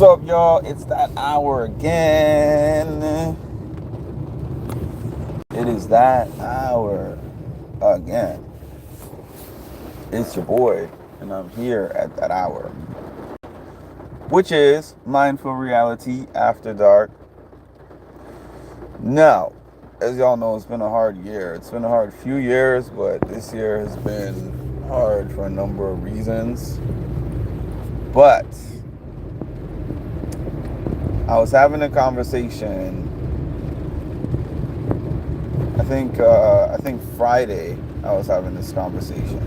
What's up, y'all? It's that hour again. It is that hour again. It's your boy, and I'm here at that hour, which is Mindful Reality After Dark. Now, as y'all know, it's been a hard year. It's been a hard few years, but this year has been hard for a number of reasons. But I was having a conversation. I think Friday I was having this conversation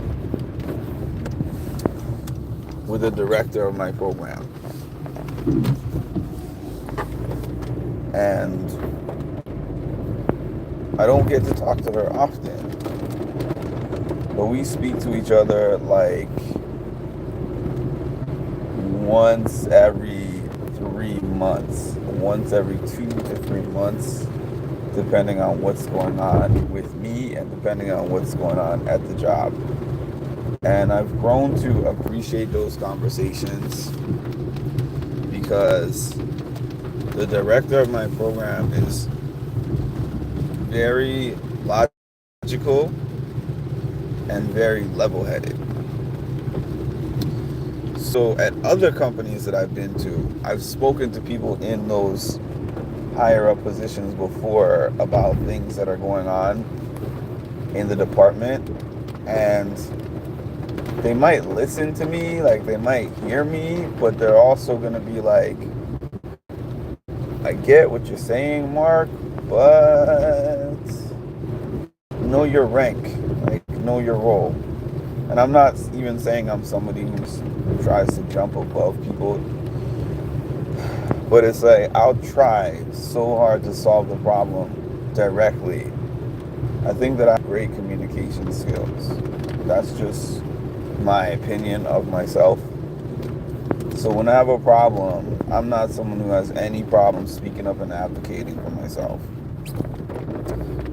with the director of my program, and I don't get to talk to her often, but we speak to each other like once every 3 months, once every 2 to 3 months, depending on what's going on with me and depending on what's going on at the job. And I've grown to appreciate those conversations because the director of my program is very logical and very level-headed. So at other companies that I've been to, I've spoken to people in those higher up positions before about things that are going on in the department, and they might listen to me, like they might hear me, but they're also going to be like, I get what you're saying, Mark, but know your rank, like know your role. And I'm not even saying I'm somebody who tries to jump above people, but it's like I'll try so hard to solve the problem directly. I think that I have great communication skills. That's just my opinion of myself. So when I have a problem, I'm not someone who has any problem speaking up and advocating for myself.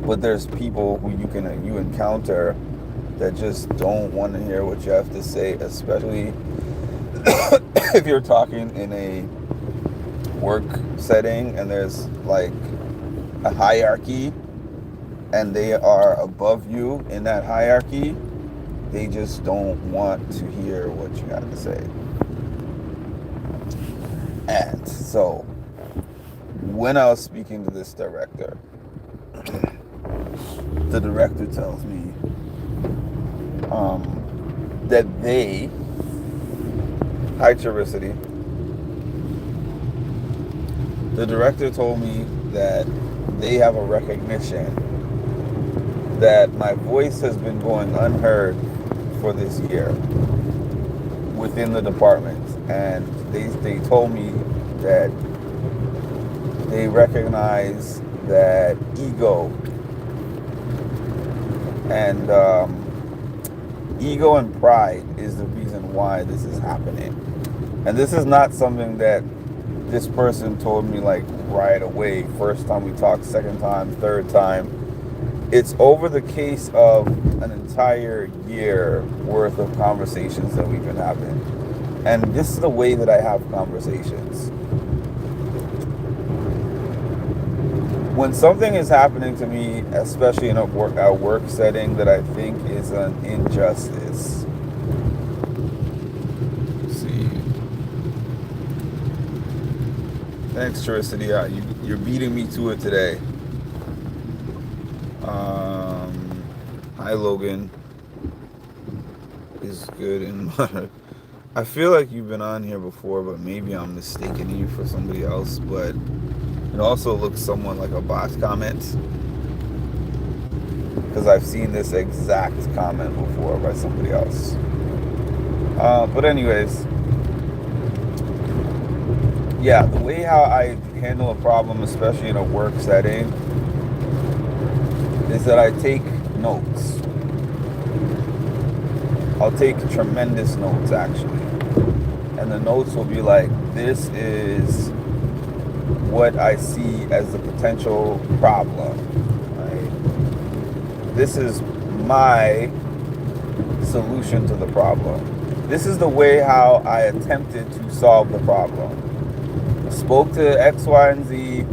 But there's people who you encounter that just don't want to hear what you have to say, especially if you're talking in a work setting and there's like a hierarchy and they are above you in that hierarchy. They just don't want to hear what you have to say. And so when I was speaking to this director, the director tells me that High the director told me that they have a recognition that my voice has been going unheard for this year within the department. And they told me that they recognize that and ego and pride is the reason why this is happening. And this is not something that this person told me like right away, first time we talked, second time, third time. It's over the case of an entire year worth of conversations that we've been having. And this is the way that I have conversations. When something is happening to me, especially in a work setting that I think is an injustice. Let's see. Thanks, Tricity. You're beating me to it today. Hi, Logan. Is good in I feel like you've been on here before, but maybe I'm mistaking you for somebody else. But it also looks somewhat like a bot comment, because I've seen this exact comment before by somebody else. But anyways, yeah, the way how I handle a problem, especially in a work setting, is that I take notes. I'll take tremendous notes, actually. And the notes will be like, this is what I see as the potential problem. Right? This is my solution to the problem. This is the way how I attempted to solve the problem. spoke to X, Y, and Z.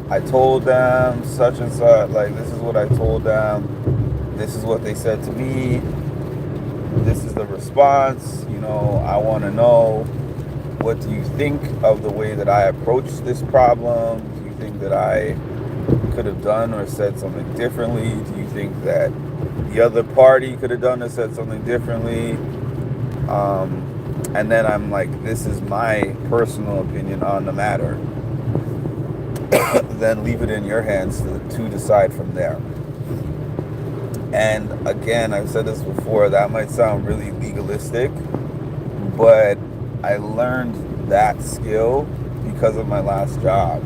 I told them such and such, like, this is what I told them. This is what they said to me. This is the response. I want to know, what do you think of the way that I approached this problem? Do you think that I could have done or said something differently? Do you think that the other party could have done or said something differently? And then I'm like, this is my personal opinion on the matter. Then leave it in your hands to decide from there. And again, I've said this before, that might sound really legalistic, but I learned that skill because of my last job.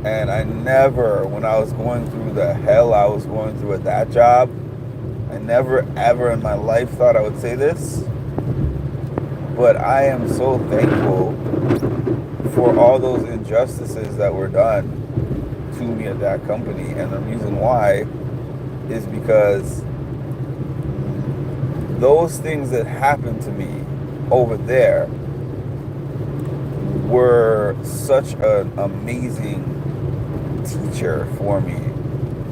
And I never, when I was going through the hell I was going through at that job, I never ever in my life thought I would say this, but I am so thankful for all those injustices that were done to me at that company. And the reason why is because those things that happened to me over there were such an amazing teacher for me,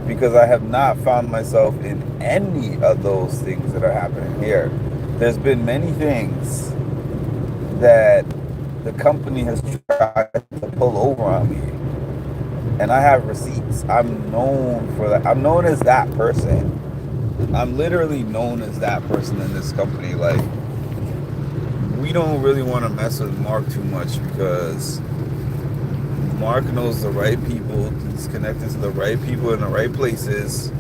because I have not found myself in any of those things that are happening here. There's been many things that the company has tried to pull over on me, and I have receipts. I'm known for that. I'm known as that person. I'm literally known as that person in this company. Like, we don't really want to mess with Mark too much, because Mark knows the right people. He's connected to the right people in the right places.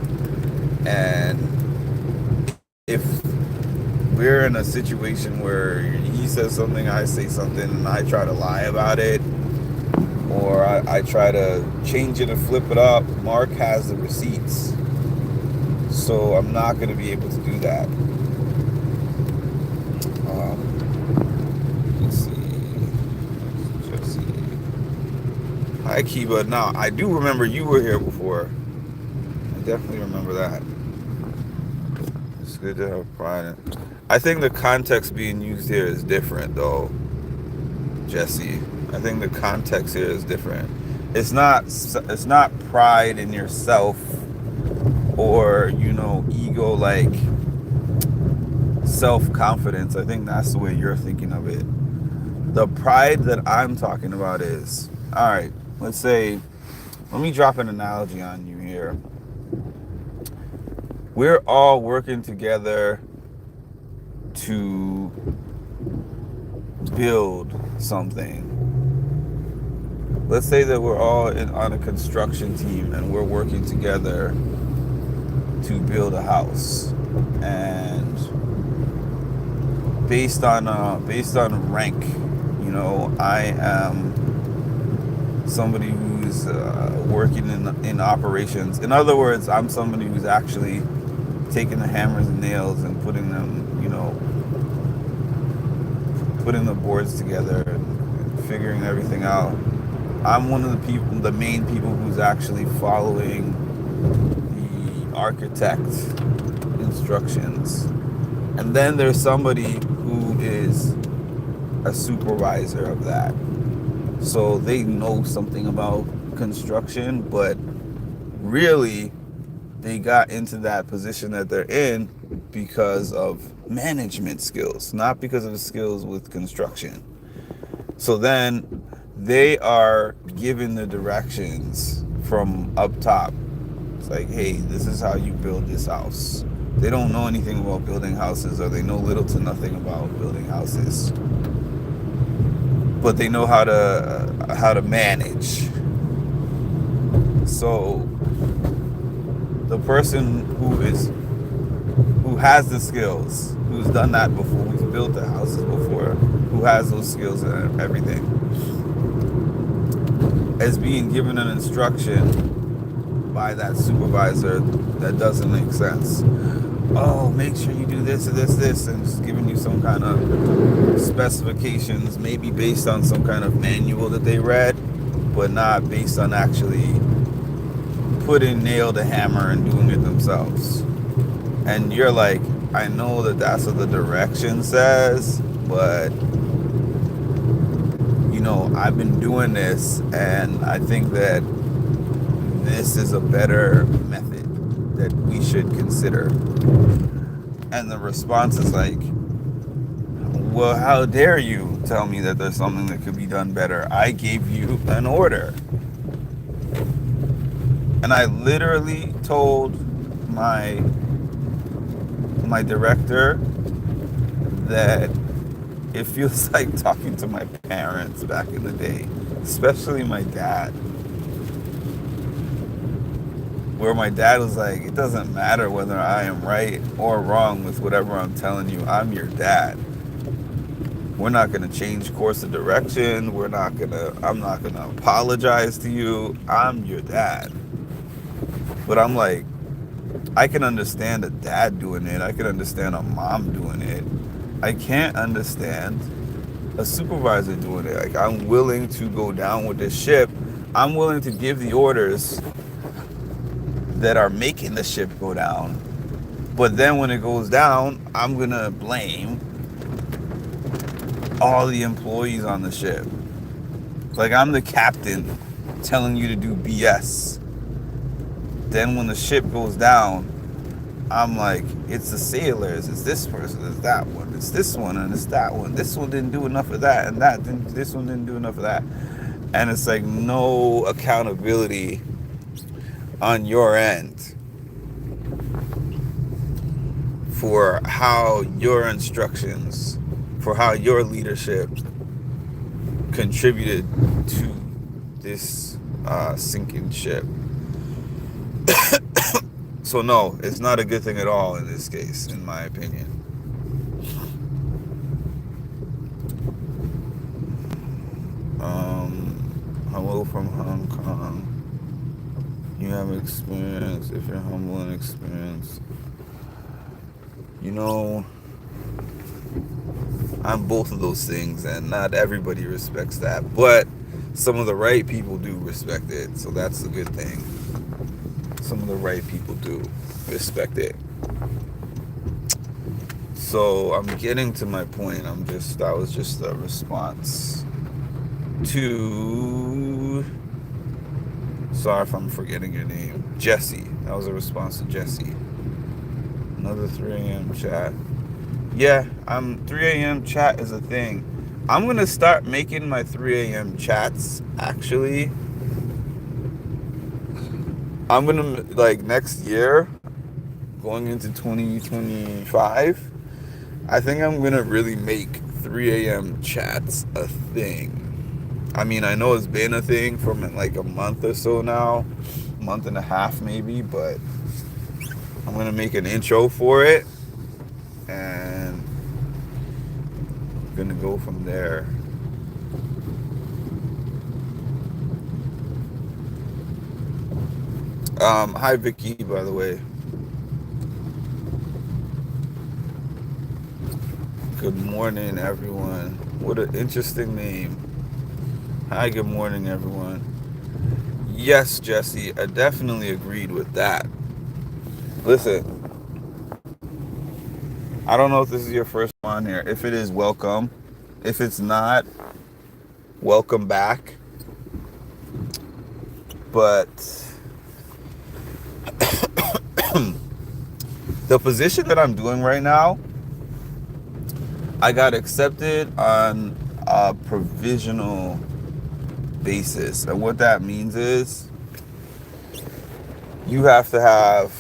And if we're in a situation where he says something, I say something, and I try to lie about it, or I try to change it and flip it up, Mark has the receipts. So I'm not going to be able to do that. Let's see. Jesse. Hi, Kiba. Now, I do remember you were here before. I definitely remember that. It's good to have pride in. I think the context being used here is different, though, Jesse. I think the context here is different. It's not pride in yourself, or ego, like self-confidence. I think that's the way you're thinking of it. The pride that I'm talking about is, all right, let's say, let me drop an analogy on you here. We're all working together to build something. Let's say that we're all on a construction team, and we're working together to build a house. And based on rank, I am somebody who's working in operations. In other words, I'm somebody who's actually taking the hammers and nails and putting the boards together and figuring everything out. I'm one of the main people who's actually following the architect instructions. And then there's somebody who is a supervisor of that. So they know something about construction, but really they got into that position that they're in because of management skills, not because of the skills with construction. So then they are given the directions from up top. It's like, hey, this is how you build this house. They don't know anything about building houses, or they know little to nothing about building houses. But they know how to manage. So the person who has the skills, who's done that before, who's built the houses before, who has those skills and everything, is being given an instruction by that supervisor that doesn't make sense. Oh, make sure you do this and this, and just giving you some kind of specifications, maybe based on some kind of manual that they read, but not based on actually putting nail to hammer and doing it themselves. And you're like, I know that that's what the direction says, but I've been doing this, and I think that this is a better method that we should consider. And the response is like, well, how dare you tell me that there's something that could be done better? I gave you an order. And I literally told my director that it feels like talking to my parents back in the day, especially my dad. Where my dad was like, it doesn't matter whether I am right or wrong with whatever I'm telling you, I'm your dad. We're not going to change course of direction. I'm not going to apologize to you. I'm your dad. But I'm like, I can understand a dad doing it. I can understand a mom doing it. I can't understand a supervisor doing it. Like, I'm willing to go down with this ship. I'm willing to give the orders that are making the ship go down. But then when it goes down, I'm going to blame all the employees on the ship. Like, I'm the captain telling you to do BS. Then when the ship goes down, I'm like, it's the sailors, it's this person, it's that one, it's this one, and it's that one. This one didn't do enough of that, and this one didn't do enough of that. And it's like no accountability on your end for how your instructions, for how your leadership contributed to this sinking ship. So no, it's not a good thing at all in this case, in my opinion. Hello from Hong Kong. You have experience, if you're humble and experienced. You know, I'm both of those things, and not everybody respects that, but some of the right people do respect it, so that's a good thing. Some of the right people do respect it. So I'm getting to my point. That was just a response to, sorry if I'm forgetting your name, Jesse. That was a response to Jesse. Another 3 a.m. chat. Yeah, 3 a.m. chat is a thing. I'm going to start making my 3 a.m. chats, actually. I'm going to, like, next year, going into 2025, I think I'm going to really make 3 a.m. chats a thing. I mean, I know it's been a thing for like a month or so now, month and a half maybe, but I'm going to make an intro for it, and I'm going to go from there. Hi Vicky, by the way. Good morning, everyone. What an interesting name. Hi, good morning, everyone. Yes, Jesse, I definitely agreed with that. Listen, I don't know if this is your first one here. If it is, welcome. If it's not, welcome back. But the position that I'm doing right now, I got accepted on a provisional basis. And what that means is you have to have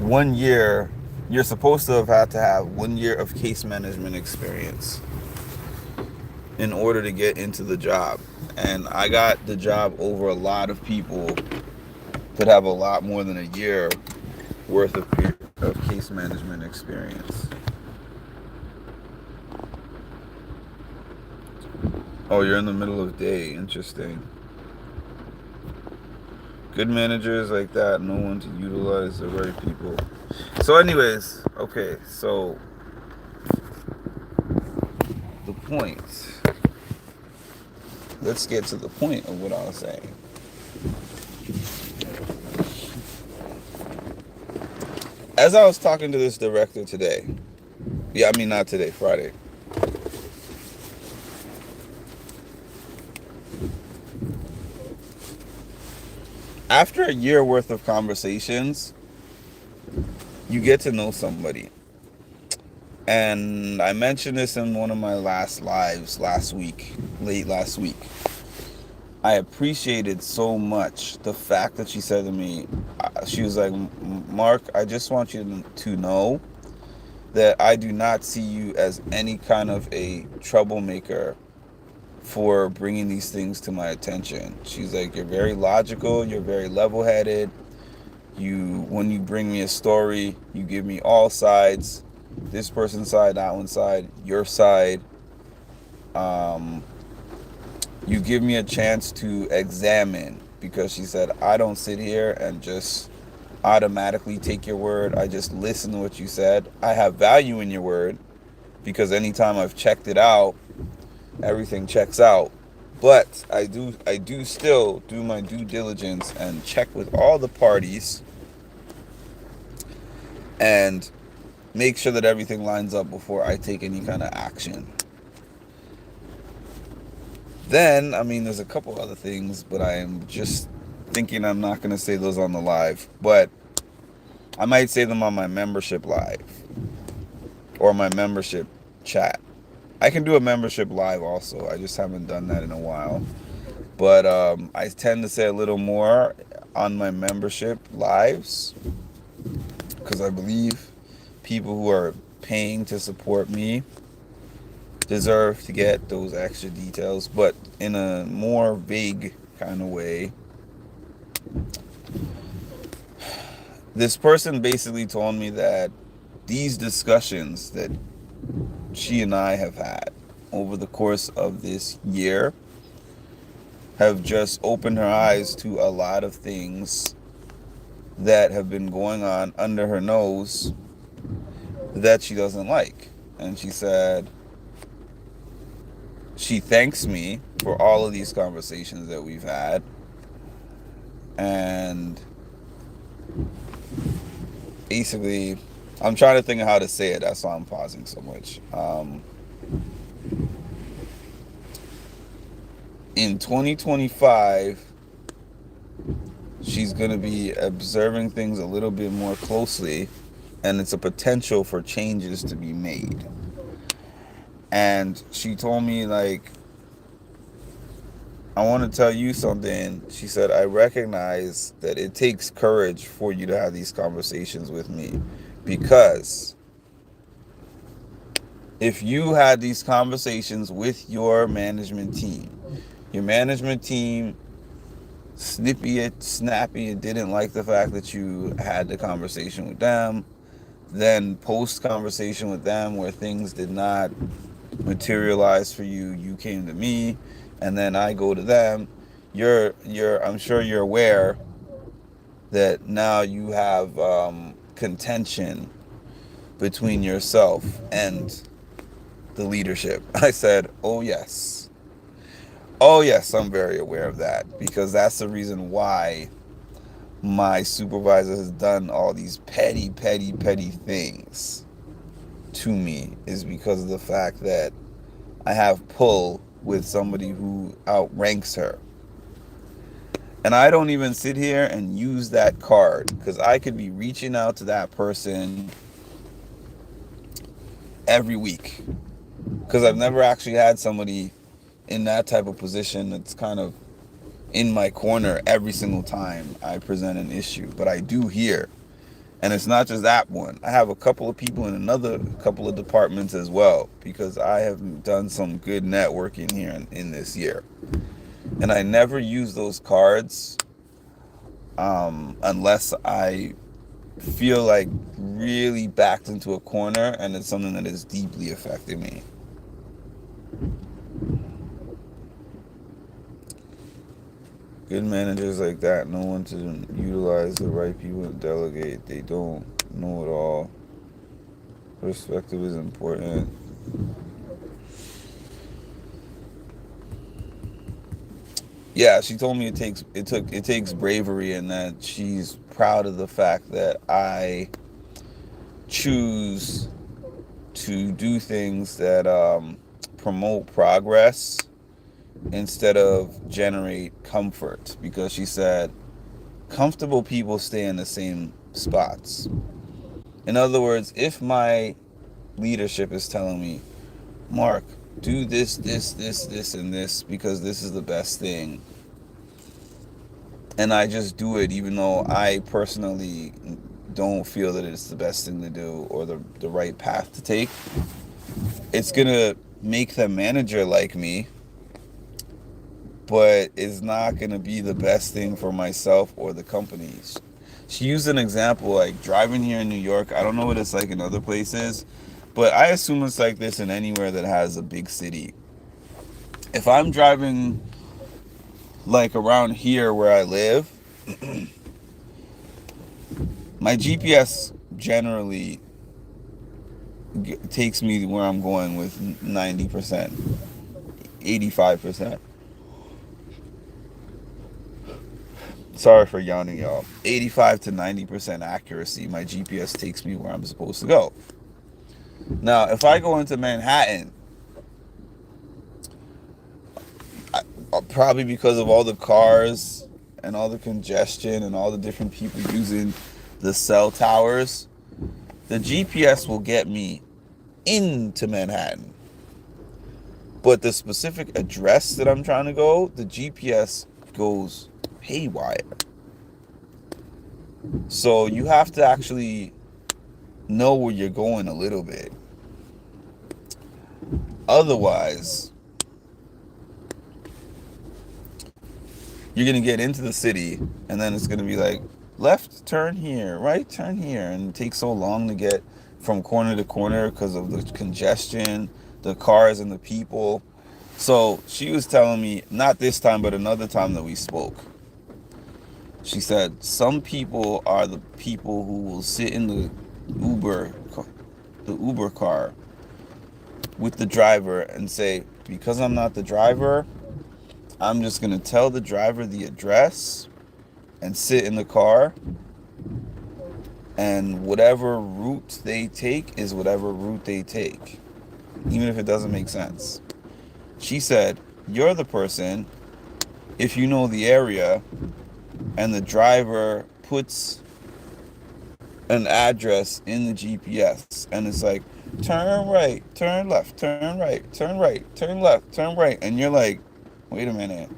1 year, you're supposed to have had to have 1 year of case management experience in order to get into the job. And I got the job over a lot of people that have a lot more than a year worth of case management experience. Oh, you're in the middle of day. Interesting. Good managers like that know when to utilize the right people. So anyways, okay, so the point. Let's get to the point of what I was saying. As I was talking to this director today, not today, Friday. after a year worth of conversations, you get to know somebody. And I mentioned this in one of my last lives last week, late last week. I appreciated so much the fact that she said to me, she was like, Mark, I just want you to know that I do not see you as any kind of a troublemaker for bringing these things to my attention. She's like, you're very logical, you're very level-headed. When you bring me a story, you give me all sides, this person's side, that one's side, your side. You give me a chance to examine, because she said, I don't sit here and just automatically take your word. I just listen to what you said. I have value in your word, because anytime I've checked it out, everything checks out. But I do still do my due diligence and check with all the parties and make sure that everything lines up before I take any kind of action. Then, I mean, there's a couple other things, but I am just thinking I'm not going to say those on the live. But I might say them on my membership live or my membership chat. I can do a membership live also. I just haven't done that in a while. But I tend to say a little more on my membership lives, because I believe people who are paying to support me deserve to get those extra details, but in a more vague kind of way. This person basically told me that these discussions that she and I have had over the course of this year have just opened her eyes to a lot of things that have been going on under her nose that she doesn't like. And she said she thanks me for all of these conversations that we've had, and basically, I'm trying to think of how to say it. That's why I'm pausing so much. In 2025, she's going to be observing things a little bit more closely, and it's a potential for changes to be made. And she told me, like, I want to tell you something. She said, I recognize that it takes courage for you to have these conversations with me, because if you had these conversations with your management team snappy and didn't like the fact that you had the conversation with them, then post conversation with them where things did not materialize for you, you came to me, and then I go to them. I'm sure you're aware that now you have contention between yourself and the leadership. I said, oh yes, I'm very aware of that, because that's the reason why my supervisor has done all these petty things to me, is because of the fact that I have pull with somebody who outranks her. And I don't even sit here and use that card, because I could be reaching out to that person every week, because I've never actually had somebody in that type of position that's kind of in my corner every single time I present an issue. But I do here. And it's not just that one. I have a couple of people in another couple of departments as well, because I have done some good networking here in this year. And I never use those cards unless I feel like really backed into a corner and it's something that is deeply affecting me. Good managers like that know when to utilize the right people and delegate. They don't know it all. Perspective is important. Yeah, she told me it takes bravery, and that she's proud of the fact that I choose to do things that promote progress instead of generate comfort, because she said Comfortable people stay in the same spots. In other words, if my leadership is telling me, Mark, do this, and this because this is the best thing, and I just do it even though I personally don't feel that it's the best thing to do or the right path to take, it's gonna make the manager like me, but it's not gonna be the best thing for myself or the company. She used an example like driving here in New York. I don't know what it's like in other places, but I assume it's like this in anywhere that has a big city. If I'm driving like around here where I live, my GPS generally takes me where I'm going with 90%, 85%. Sorry for yawning, y'all. 85 to 90% accuracy, my GPS takes me where I'm supposed to go. Now, if I go into Manhattan, probably because of all the cars and all the congestion and all the different people using the cell towers, the GPS will get me into Manhattan. But the specific address that I'm trying to go, the GPS goes haywire. So you have to actually know where you're going a little bit. Otherwise, you're going to get into the city and then it's going to be like, left turn here, right turn here. And it takes so long to get from corner to corner because of the congestion, the cars and the people. So she was telling me, not this time, but another time that we spoke. She said, some people are the people who will sit in the Uber car with the driver and say, because I'm not the driver, I'm just going to tell the driver the address and sit in the car. And whatever route they take is whatever route they take, even if it doesn't make sense. She said, you're the person, if you know the area and the driver puts an address in the GPS and it's like, turn right, turn left, turn right, turn right, turn left, turn right. And you're like, wait a minute.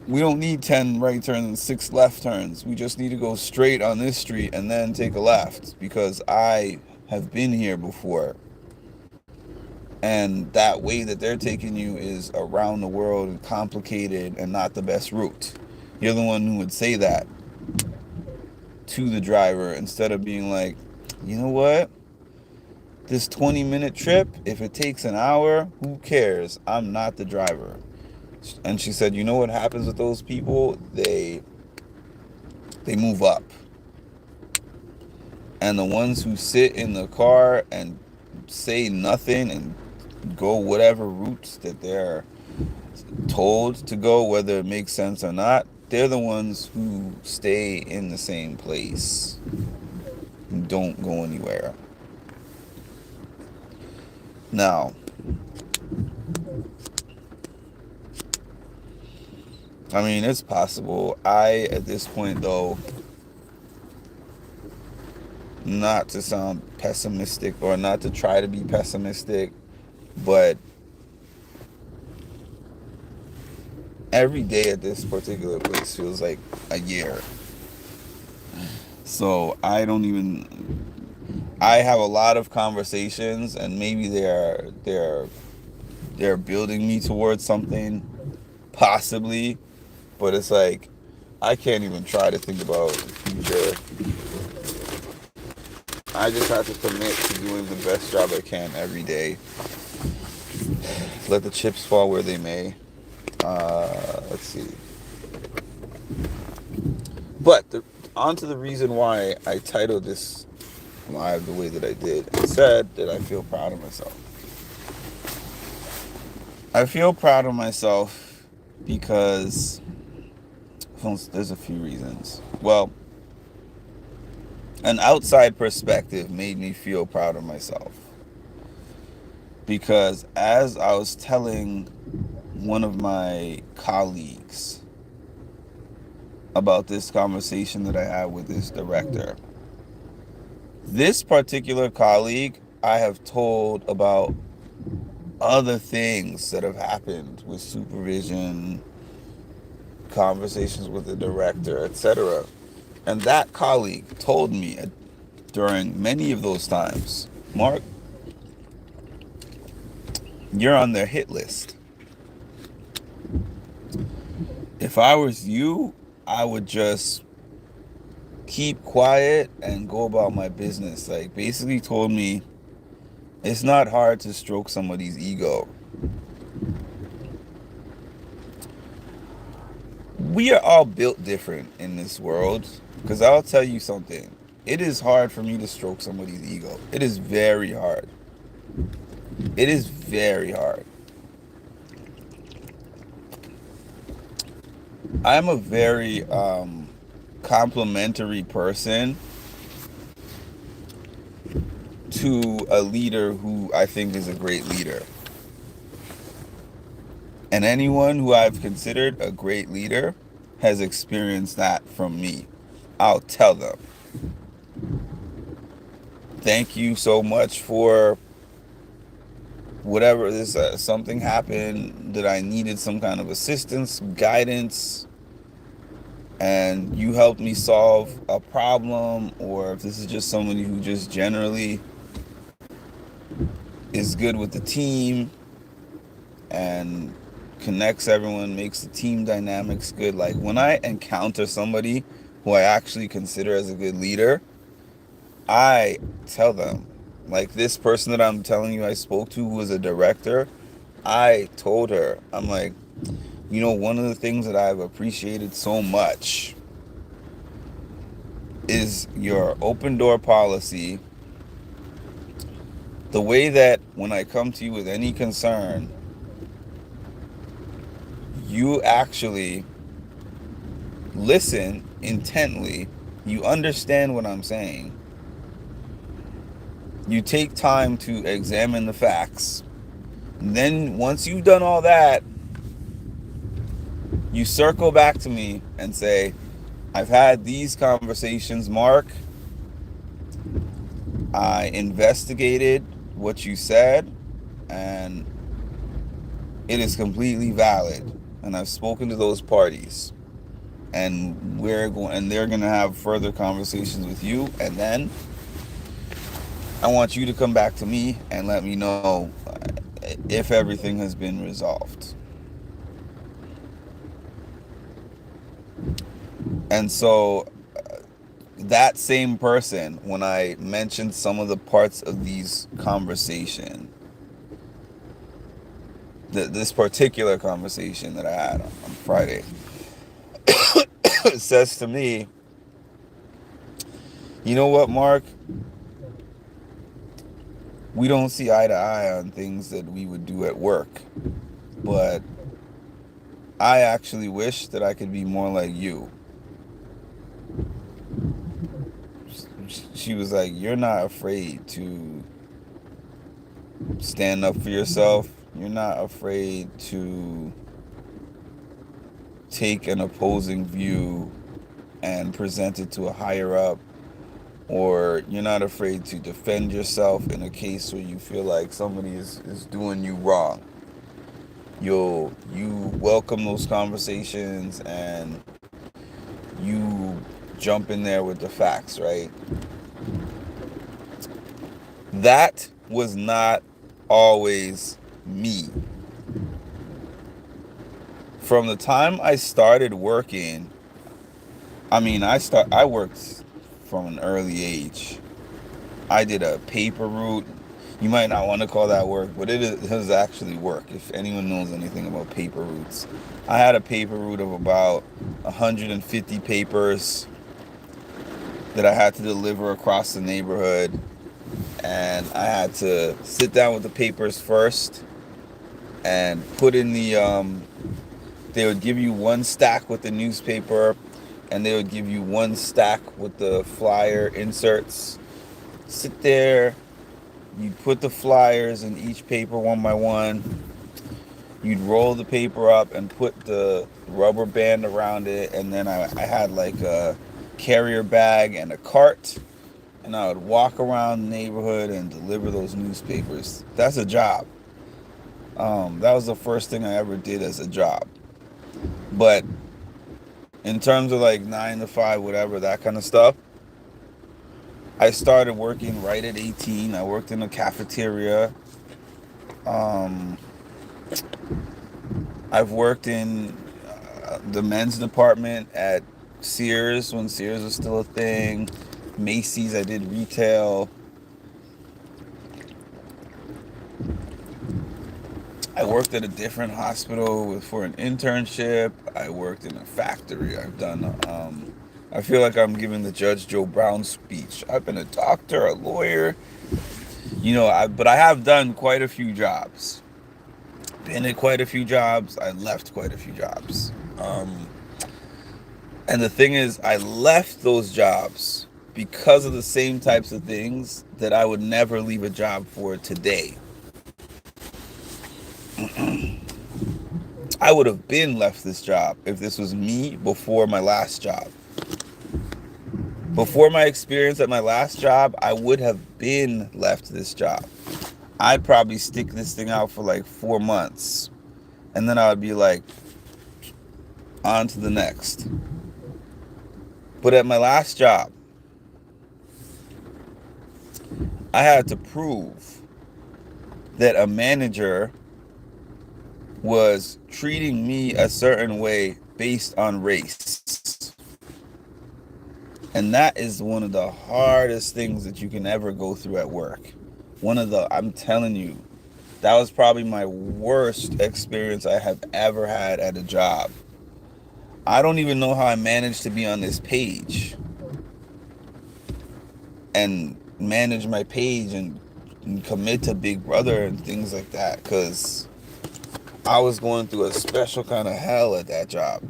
We don't need 10 right turns and 6 left turns. We just need to go straight on this street and then take a left because I have been here before. And that way that they're taking you is around the world and complicated and not the best route. You're the one who would say that to the driver instead of being like, you know what? This 20-minute trip, if it takes an hour, who cares? I'm not the driver. And she said, you know what happens with those people? They move up. And the ones who sit in the car and say nothing and go whatever routes that they're told to go, whether it makes sense or not, they're the ones who stay in the same place and don't go anywhere. Now, I mean, it's possible. At this point, though, not to sound pessimistic or not to try to be pessimistic, but every day at this particular place feels like a year. So I have a lot of conversations, and maybe they're building me towards something, possibly, but it's like I can't even try to think about the future. I just have to commit to doing the best job I can every day. Let the chips fall where they may. Let's see. But on to the reason why I titled this live the way that I did. I said that I feel proud of myself. I feel proud of myself because there's a few reasons. Well, an outside perspective made me feel proud of myself. Because as I was telling one of my colleagues about this conversation that I had with this director. This particular colleague, I have told about other things that have happened with supervision, conversations with the director, etc. And that colleague told me during many of those times, Mark, you're on their hit list. If I was you, I would just keep quiet and go about my business. Like, basically told me it's not hard to stroke somebody's ego. We are all built different in this world, because I'll tell you something. It is hard for me to stroke somebody's ego. It is very hard. It is very hard. I'm a very complimentary person to a leader who I think is a great leader. And anyone who I've considered a great leader has experienced that from me. I'll tell them, thank you so much for whatever this something happened that I needed some kind of assistance, guidance, and you helped me solve a problem. Or if this is just somebody who just generally is good with the team and connects everyone, makes the team dynamics good. Like, when I encounter somebody who I actually consider as a good leader, I tell them. Like, this person that I'm telling you I spoke to, who was a director, I told her, I'm like, one of the things that I've appreciated so much is your open door policy. The way that when I come to you with any concern, you actually listen intently. You understand what I'm saying. You take time to examine the facts. And then once you've done all that, you circle back to me and say, I've had these conversations, Mark. I investigated what you said, and it is completely valid. And I've spoken to those parties, and they're going to have further conversations with you. And then I want you to come back to me and let me know if everything has been resolved. And so that same person, when I mentioned some of the parts of these conversation, this particular conversation that I had on Friday, says to me, you know what, Mark? We don't see eye to eye on things that we would do at work, but I actually wish that I could be more like you. She was like, you're not afraid to stand up for yourself. You're not afraid to take an opposing view and present it to a higher up. Or you're not afraid to defend yourself in a case where you feel like somebody is doing you wrong. You welcome those conversations, and you jump in there with the facts, right? That was not always me. From the time I started working, I worked from an early age. I did a paper route. You might not want to call that work, but it is actually work, if anyone knows anything about paper routes. I had a paper route of about 150 papers that I had to deliver across the neighborhood. And I had to sit down with the papers first and put in they would give you one stack with the newspaper, and they would give you one stack with the flyer inserts. Sit there, you put the flyers in each paper one by one. you'd roll the paper up and put the rubber band around it, and then I had like a carrier bag and a cart, and I would walk around the neighborhood and deliver those newspapers. That's a job. That was the first thing I ever did as a job. But in terms of like 9 to 5, whatever, that kind of stuff, I started working right at 18. I worked in a cafeteria. Um, I've worked in the men's department at Sears when Sears was still a thing. Macy's, I did retail. I worked at a different hospital for an internship. I worked in a factory. I've done, I feel like I'm giving the Judge Joe Brown speech. I've been a doctor, a lawyer, but I have done quite a few jobs. Been at quite a few jobs. I left quite a few jobs. And the thing is, I left those jobs because of the same types of things that I would never leave a job for today. I would have been left this job if this was me before my last job. Before my experience at my last job, I would have been left this job. I'd probably stick this thing out for like 4 months. And then I would be like, on to the next. But at my last job, I had to prove that a manager was treating me a certain way based on race. And that is one of the hardest things that you can ever go through at work. I'm telling you, that was probably my worst experience I have ever had at a job. I don't even know how I managed to be on this page and manage my page and commit to Big Brother and things like that, because I was going through a special kind of hell at that job.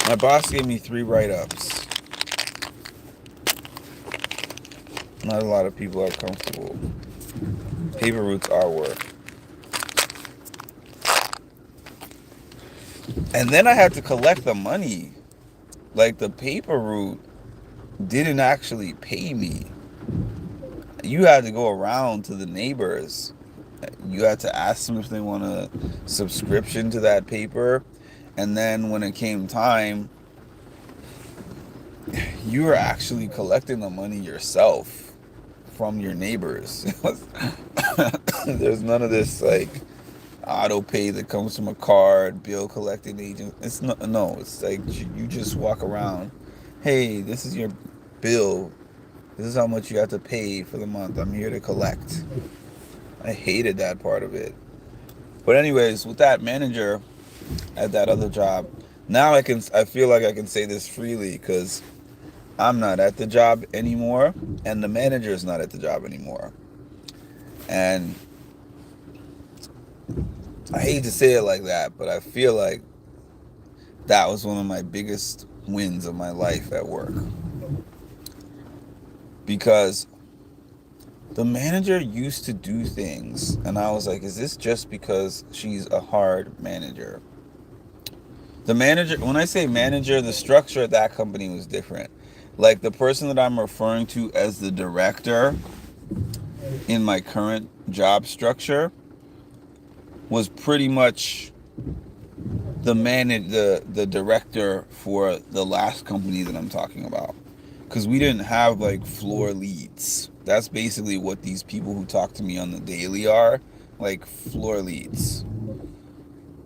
My boss gave me 3 write-ups. Not a lot of people are comfortable. Paper routes are work. And then I had to collect the money. Like, the paper route didn't actually pay me. You had to go around to the neighbors. You had to ask them if they want a subscription to that paper. And then when it came time, you were actually collecting the money yourself from your neighbors. There's none of this like auto pay that comes from a card, bill collecting agent. It's no, it's like you just walk around. Hey, this is your bill. This is how much you have to pay for the month. I'm here to collect. I hated that part of it. But anyways, with that manager at that other job, now I feel like I can say this freely because I'm not at the job anymore and the manager is not at the job anymore. And I hate to say it like that, but I feel like that was one of my biggest wins of my life at work. Because the manager used to do things, and I was like, is this just because she's a hard manager? The manager, when I say manager, the structure at that company was different. Like, the person that I'm referring to as the director in my current job structure was pretty much the director for the last company that I'm talking about. Because we didn't have like floor leads. That's basically what these people who talk to me on the daily are, like floor leads.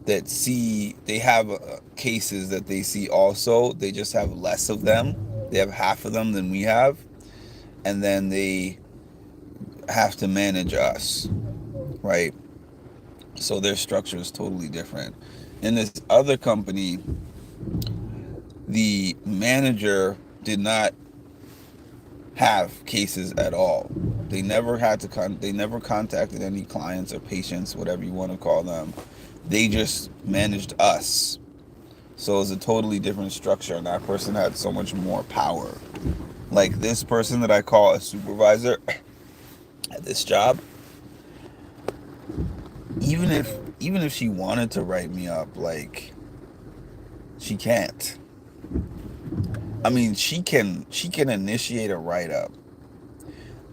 They have cases that they see also. They just have less of them. They have half of them than we have. And then they have to manage us, right? So their structure is totally different. In this other company, the manager did not have cases at all. They never had to they never contacted any clients or patients, whatever you want to call them. They just managed us. So it was a totally different structure, and that person had so much more power. Like, this person that I call a supervisor, at this job, even if she wanted to write me up, like, she can't. I mean, she can initiate a write up,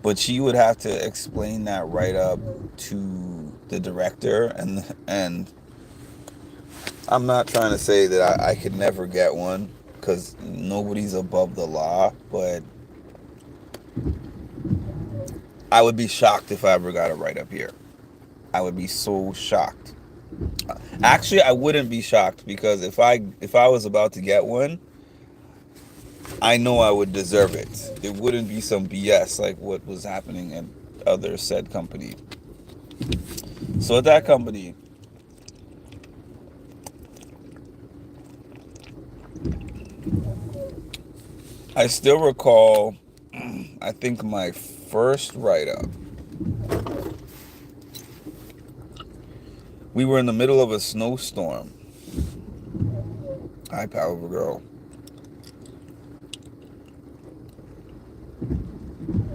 but she would have to explain that write up to the director, and I'm not trying to say that I could never get one, because nobody's above the law, but I would be shocked if I ever got a write up here. I would be so shocked. Actually, I wouldn't be shocked, because if I was about to get one, I know I would deserve it. It wouldn't be some BS like what was happening at other said company. So at that company, I still recall, I think my first write up, we were in the middle of a snowstorm. Hi, Power Girl.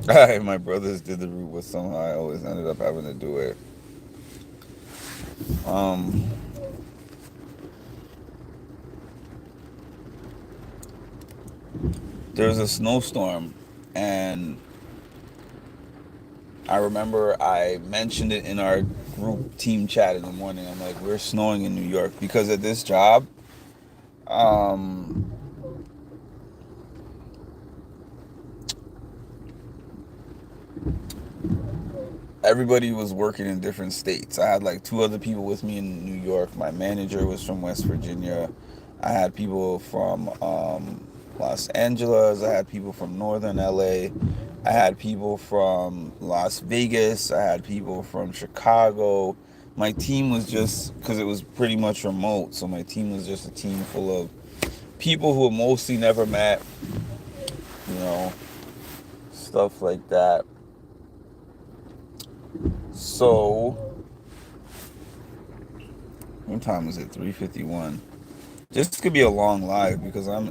My brothers did the route, but somehow I always ended up having to do it. There was a snowstorm, and I remember I mentioned it in our group team chat in the morning. I'm like, we're snowing in New York, because at this job, um, everybody was working in different states. I had like two other people with me in New York. My manager was from West Virginia. I had people from Los Angeles. I had people from Northern LA. I had people from Las Vegas. I had people from Chicago. My team was just, because it was pretty much remote, so my team was just a team full of people who mostly never met, you know, stuff like that. So, what time is it? 3:51. This could be a long live, because I'm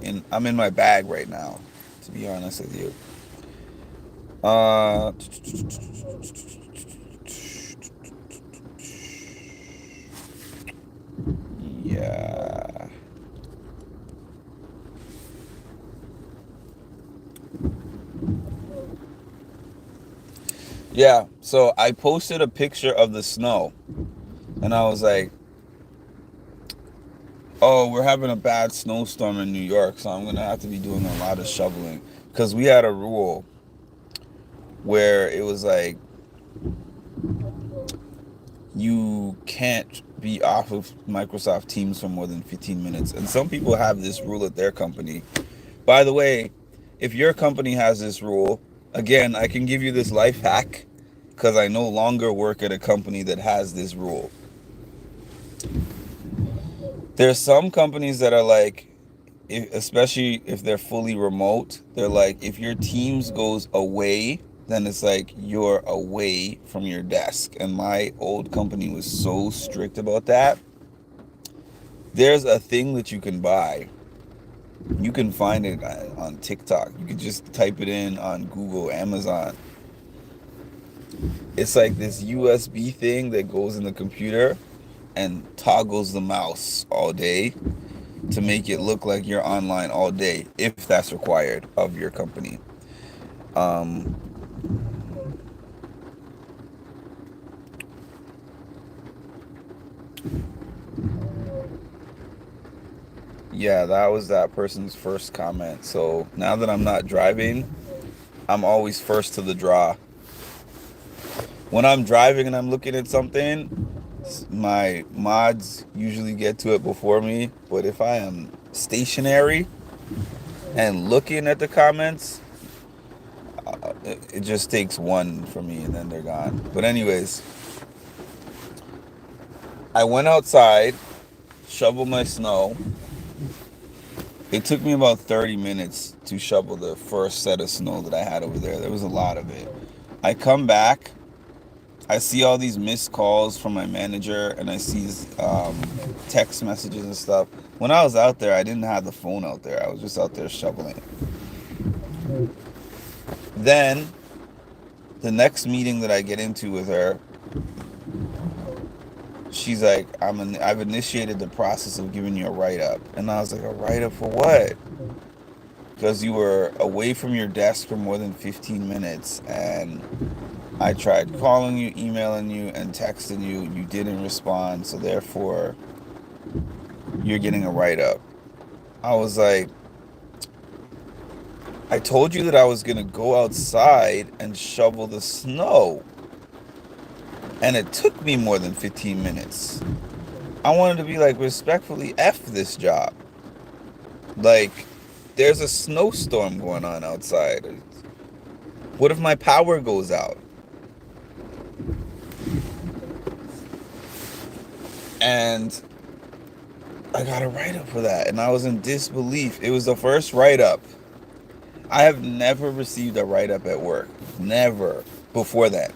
in my bag right now, to be honest with you. Uh, yeah. Yeah, so I posted a picture of the snow, and I was like, oh, we're having a bad snowstorm in New York, so I'm going to have to be doing a lot of shoveling. Because we had a rule where it was like, you can't be off of Microsoft Teams for more than 15 minutes. And some people have this rule at their company. By the way, if your company has this rule, again, I can give you this life hack, because I no longer work at a company that has this rule. There's some companies that are like, especially if they're fully remote, they're like, if your Teams goes away, then it's like you're away from your desk. And my old company was so strict about that. There's a thing that you can buy. You can find it on TikTok. You can just type it in on Google, Amazon. It's like this USB thing that goes in the computer and toggles the mouse all day to make it look like you're online all day, if that's required of your company. Um, yeah, that was that person's first comment. So now that I'm not driving, I'm always first to the draw. When I'm driving and I'm looking at something, my mods usually get to it before me. But if I am stationary and looking at the comments, it just takes one for me, and then they're gone. But anyways, I went outside, shoveled my snow. It took me about 30 minutes to shovel the first set of snow that I had over there. There was a lot of it. I come back, I see all these missed calls from my manager, and I see text messages and stuff. When I was out there, I didn't have the phone out there. I was just out there shoveling. Then The next meeting that I get into with her, she's like, I've initiated the process of giving you a write-up. And I was like, a write-up for what? Because you were away from your desk for more than 15 minutes, and I tried calling you, emailing you, and texting you. You didn't respond, so therefore, you're getting a write-up. I was like, I told you that I was going to go outside and shovel the snow, and it took me more than 15 minutes. I wanted to be like, respectfully, F this job. Like, there's a snowstorm going on outside. What if my power goes out? And I got a write-up for that, and I was in disbelief. It was the first write-up. I have never received a write-up at work. Never before that.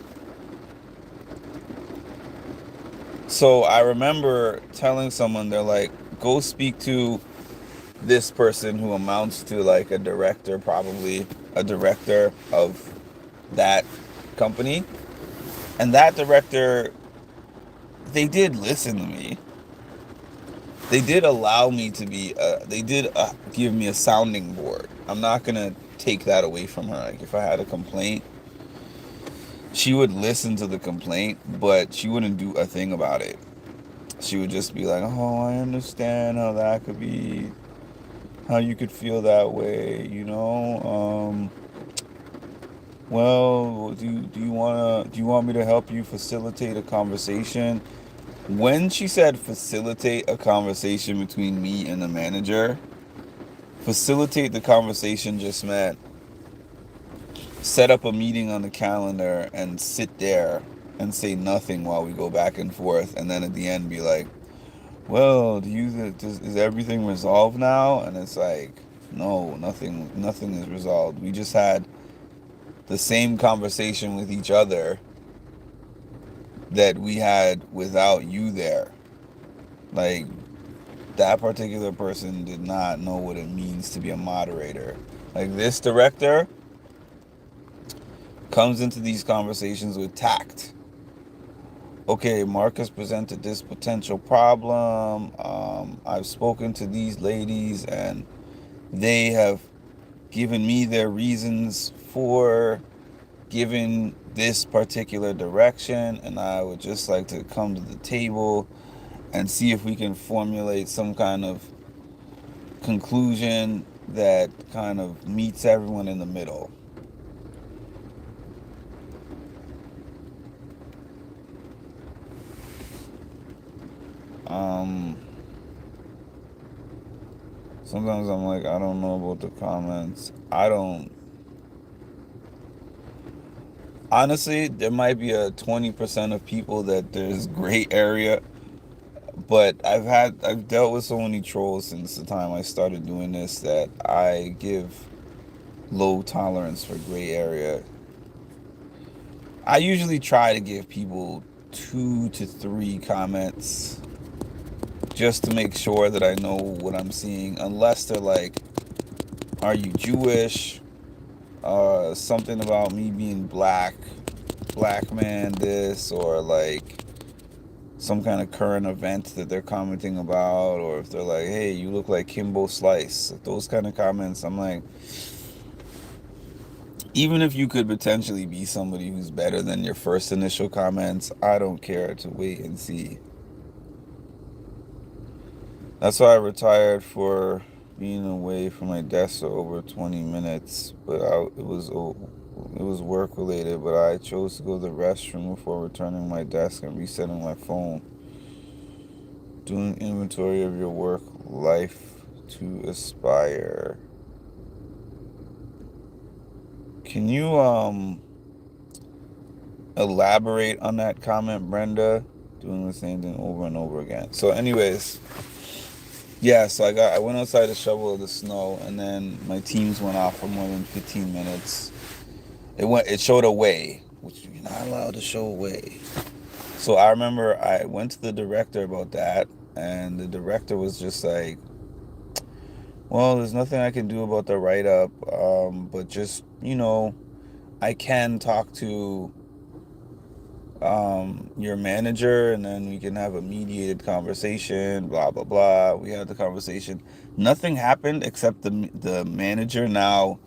So I remember telling someone, they're like, go speak to this person who amounts to like a director, probably a director of that company. And that director, they did listen to me. They did allow me to be, they did give me a sounding board. I'm not going to take that away from her. Like, if I had a complaint, she would listen to the complaint, but she wouldn't do a thing about it. She would just be like, oh, I understand how that could be, how you could feel that way, you know? Well, do you want me to help you facilitate a conversation? When she said facilitate a conversation between me and the manager, facilitate the conversation just meant set up a meeting on the calendar and sit there and say nothing while we go back and forth, and then at the end be like, well, is everything resolved now? And it's like, no, nothing is resolved. We just had the same conversation with each other that we had without you there. Like, that particular person did not know what it means to be a moderator. Like, this director comes into these conversations with tact. Okay, Marcus presented this potential problem. I've spoken to these ladies, and they have given me their reasons for giving this particular direction, and I would just like to come to the table and see if we can formulate some kind of conclusion that kind of meets everyone in the middle. Sometimes I'm like, I don't know about the comments. Honestly, there might be a 20% of people that there's gray area, but I've dealt with so many trolls since the time I started doing this that I give low tolerance for gray area. I usually try to give people 2 to 3 comments just to make sure that I know what I'm seeing, unless they're like, are you Jewish? Something about me being black man this, or like some kind of current event that they're commenting about, or if they're like, hey, you look like Kimbo Slice, those kind of comments. I'm like, even if you could potentially be somebody who's better than your first initial comments, I don't care to wait and see. That's why I retired for being away from my desk for over 20 minutes, but it was work related, but I chose to go to the restroom before returning to my desk and resetting my phone. Doing inventory of your work life to aspire. Can you elaborate on that comment, Brenda? Doing the same thing over and over again. So anyways, yeah, so I went outside to shovel the snow, and then my teams went off for more than 15 minutes. It showed away, which you're not allowed to show away. So I remember I went to the director about that, and the director was just like, well, there's nothing I can do about the write-up, but just, I can talk to your manager, and then we can have a mediated conversation, blah blah blah. We had the conversation. Nothing happened except the manager now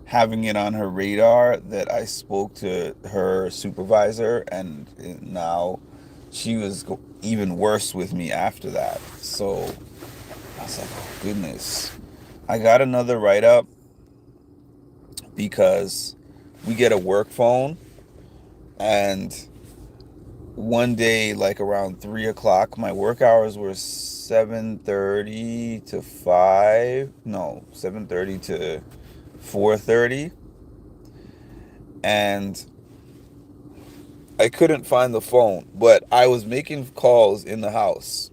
having it on her radar that I spoke to her supervisor, and now she was even worse with me after that. So I was like, oh goodness. I got another write up because we get a work phone, and one day, like around 3 o'clock, my work hours were 7:30 to 5. No, 7:30 to 4:30, and I couldn't find the phone, but I was making calls in the house.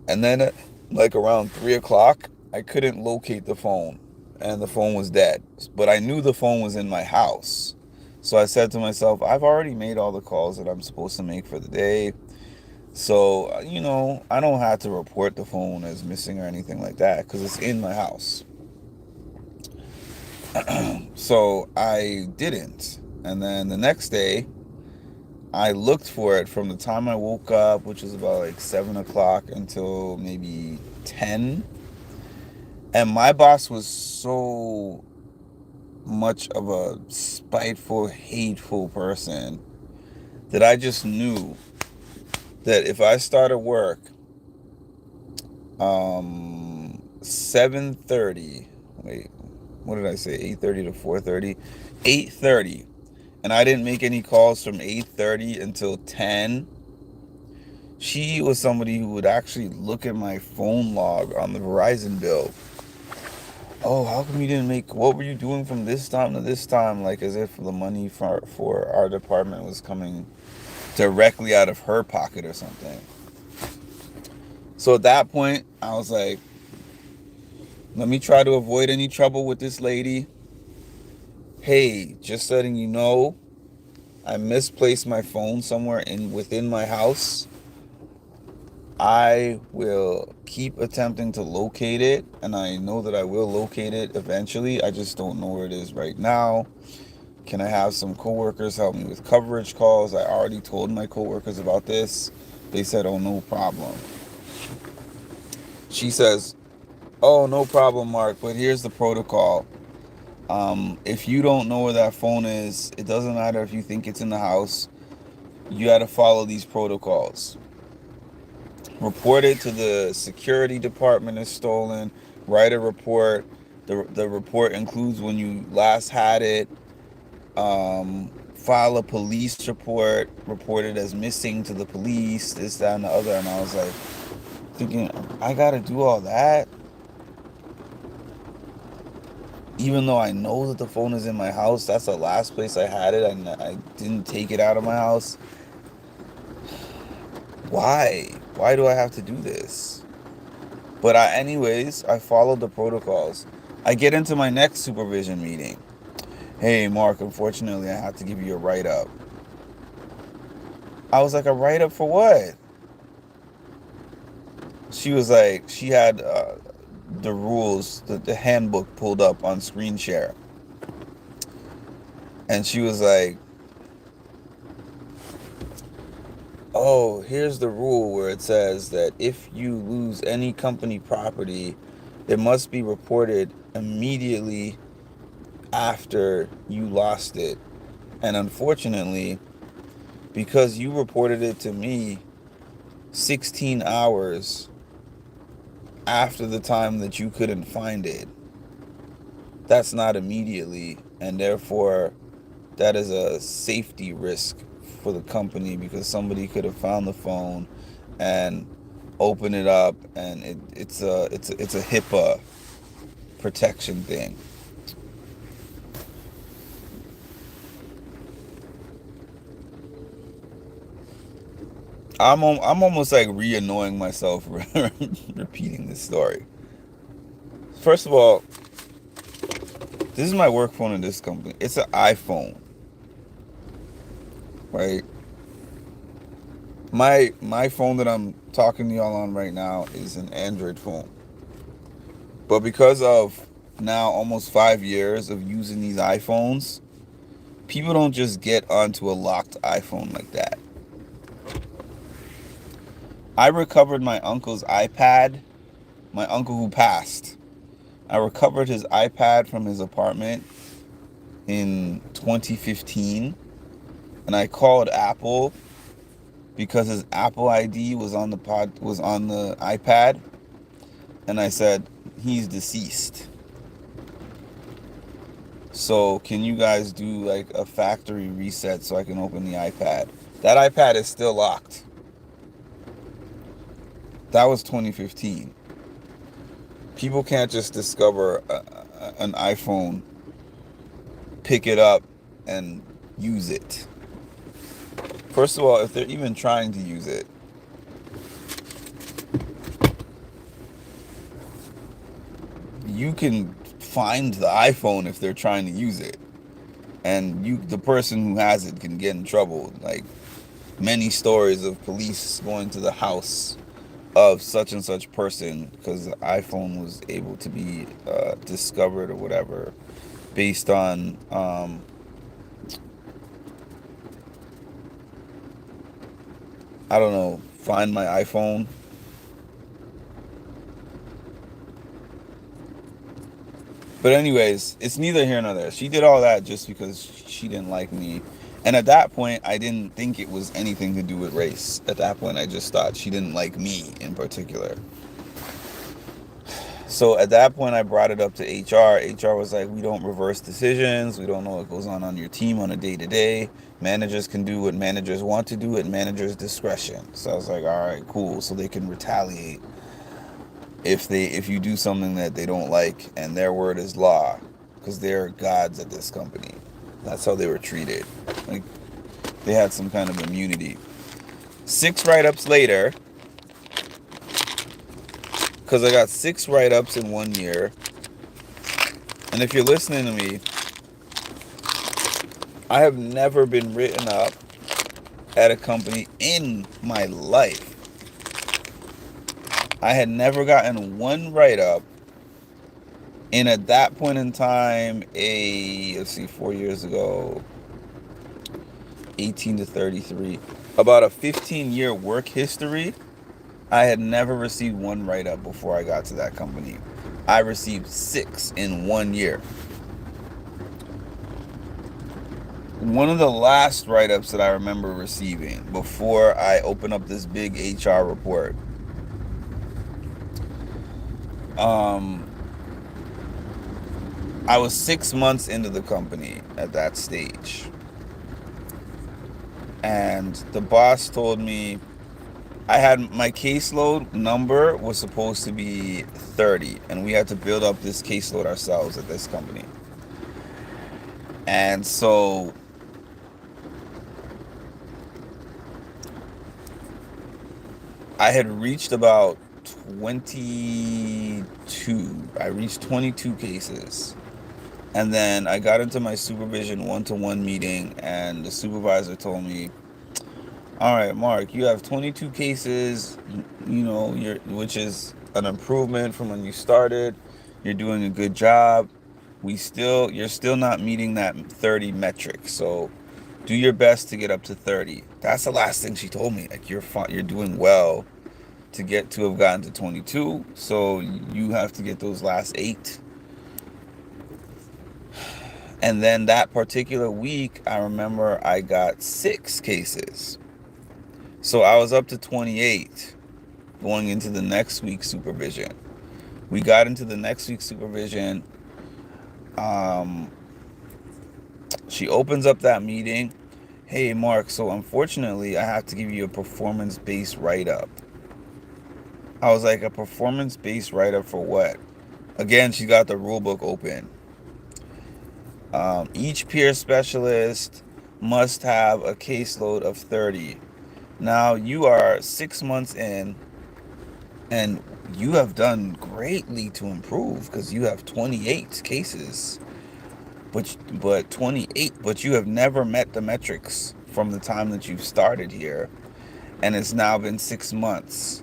And then, like around 3 o'clock, I couldn't locate the phone, and the phone was dead. But I knew the phone was in my house. So I said to myself, I've already made all the calls that I'm supposed to make for the day. So, I don't have to report the phone as missing or anything like that because it's in my house. So I didn't. And then the next day, I looked for it from the time I woke up, which was about like 7 o'clock, until maybe 10. And my boss was so much of a spiteful, hateful person that I just knew that if I started work 7:30, wait, what did I say? 8:30 to 4:30? 8:30. And I didn't make any calls from 8:30 until 10. She was somebody who would actually look at my phone log on the Verizon bill. Oh, how come you didn't make, what were you doing from this time to this time? Like as if the money for our department was coming directly out of her pocket or something. So at that point, I was like, let me try to avoid any trouble with this lady. Hey, just letting you know, I misplaced my phone somewhere within my house. I will keep attempting to locate it, and I know that I will locate it eventually. I just don't know where it is right now. Can I have some coworkers help me with coverage calls? I already told my coworkers about this. They said, oh, no problem. She says, oh, no problem, Mark, but here's the protocol. If you don't know where that phone is, it doesn't matter if you think it's in the house. You got to follow these protocols. Report it to the security department as stolen. Write a report. The report includes when you last had it. File a police report. Report it as missing to the police. This, that, and the other. And I was like, thinking, I gotta do all that? Even though I know that the phone is in my house. That's the last place I had it, and I didn't take it out of my house. Why? Why do I have to do this? But anyways, I followed the protocols. I get into my next supervision meeting. Hey, Mark, unfortunately, I have to give you a write-up. I was like, a write-up for what? She was like, she had the rules, the handbook pulled up on screen share. And she was like, oh, here's the rule where it says that if you lose any company property, it must be reported immediately after you lost it. And unfortunately, because you reported it to me 16 hours after the time that you couldn't find it, that's not immediately, and therefore that is a safety risk for the company, because somebody could have found the phone and opened it up, and it's a HIPAA protection thing. I'm almost like re-annoying myself repeating this story. First of all, this is my work phone in this company. It's an iPhone, right? My phone that I'm talking to y'all on right now is an Android phone. But because of now almost 5 years of using these iPhones, People don't just get onto a locked iPhone like that. I recovered my uncle's iPad, my uncle who passed. I recovered his iPad from his apartment in 2015, and I called Apple because his Apple ID was on the iPad, and I said he's deceased. So can you guys do like a factory reset so I can open the iPad? That iPad is still locked. That was 2015. People can't just discover an iPhone, pick it up, and use it. First of all, if they're even trying to use it, you can find the iPhone if they're trying to use it. And the person who has it can get in trouble. Like many stories of police going to the house of such and such person because the iPhone was able to be discovered or whatever based on I don't know, Find My iPhone. But anyways, it's neither here nor there. She did all that just because she didn't like me. And at that point, I didn't think it was anything to do with race. At that point, I just thought she didn't like me in particular. So at that point, I brought it up to HR. HR was like, we don't reverse decisions. We don't know what goes on your team on a day-to-day. Managers can do what managers want to do at managers' discretion. So I was like, all right, cool. So they can retaliate if you do something that they don't like, and their word is law, because they're gods at this company. That's how they were treated. Like they had some kind of immunity. 6 write-ups later, because I got 6 write-ups in 1 year. And if you're listening to me, I have never been written up at a company in my life. I had never gotten 1 write-up. And at that point in time, 4 years ago, 18 to 33, about a 15-year work history, I had never received 1 write-up before I got to that company. I received 6 in 1 year. One of the last write-ups that I remember receiving before I opened up this big HR report, I was 6 months into the company at that stage. And the boss told me I had my caseload number was supposed to be 30, and we had to build up this caseload ourselves at this company. And so I had reached about 22. I reached 22 cases. And then I got into my supervision one-to-one meeting, and the supervisor told me, all right, Mark, you have 22 cases, which is an improvement from when you started. You're doing a good job. You're still not meeting that 30 metric. So do your best to get up to 30. That's the last thing she told me. Like, you're doing well to have gotten to 22. So you have to get those last 8. And then that particular week, I remember I got 6 cases. So I was up to 28 going into the next week's supervision. We got into the next week's supervision. She opens up that meeting. Hey, Mark, so unfortunately, I have to give you a performance-based write-up. I was like, a performance-based write-up for what? Again, she got the rule book open. Each peer specialist must have a caseload of 30. Now, you are 6 months in, and you have done greatly to improve because you have 28 cases. But you have never met the metrics from the time that you've started here, and it's now been 6 months.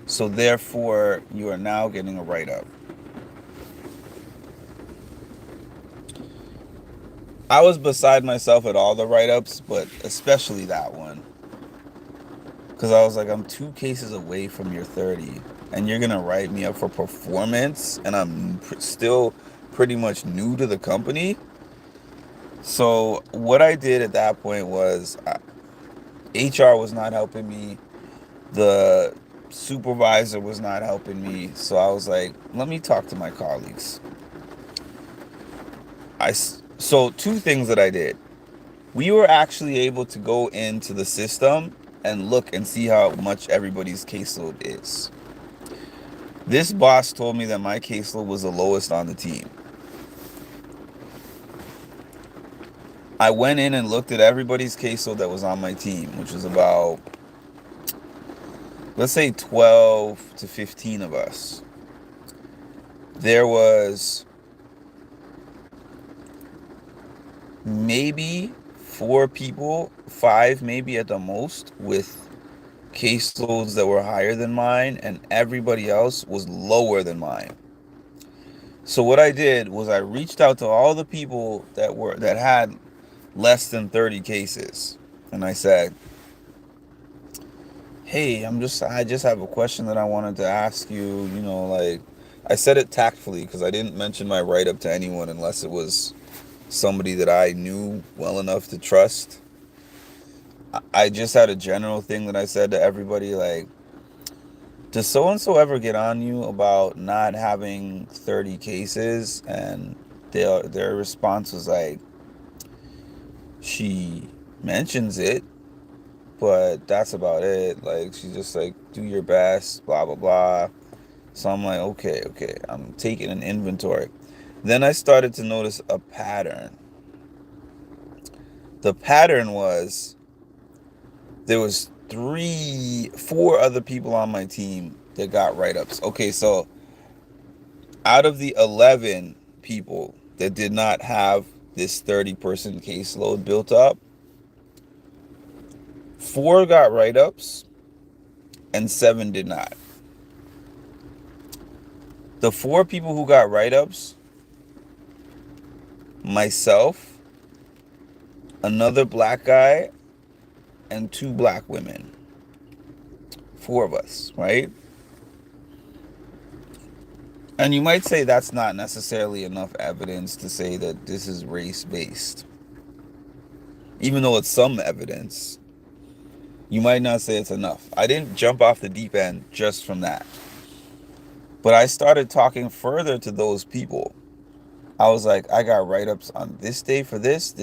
So therefore, you are now getting a write-up. I was beside myself at all the write-ups, but especially that one. Because I was like, I'm 2 cases away from your 30, and you're going to write me up for performance, and I'm still pretty much new to the company. So what I did at that point was HR was not helping me. The supervisor was not helping me. So I was like, let me talk to my colleagues. So 2 things that I did. We were actually able to go into the system and look and see how much everybody's caseload is. This boss told me that my caseload was the lowest on the team. I went in and looked at everybody's caseload that was on my team, which was about, let's say, 12 to 15 of us. There was maybe 4 people, 5 maybe at the most, with caseloads that were higher than mine, and everybody else was lower than mine. So what I did was I reached out to all the people that had less than 30 cases, and I said, "Hey, I just have a question that I wanted to ask you, like." I said it tactfully because I didn't mention my write-up to anyone unless it was somebody that I knew well enough to trust. I just had a general thing that I said to everybody, like, does so and so ever get on you about not having 30 cases? And their response was like, she mentions it, but that's about it. Like, she's just like, do your best, blah blah blah. So I'm like, okay, I'm taking an inventory. Then I started to notice a pattern. The pattern was there was 4 other people on my team that got write-ups. Okay, so out of the 11 people that did not have this 30-person caseload built up, 4 got write-ups and 7 did not. The 4 people who got write-ups, myself, another black guy, and 2 black women. 4 of us, right? And you might say that's not necessarily enough evidence to say that this is race-based. Even though it's some evidence, you might not say it's enough. I didn't jump off the deep end just from that. But I started talking further to those people. I was like, I got write-ups on this day for this,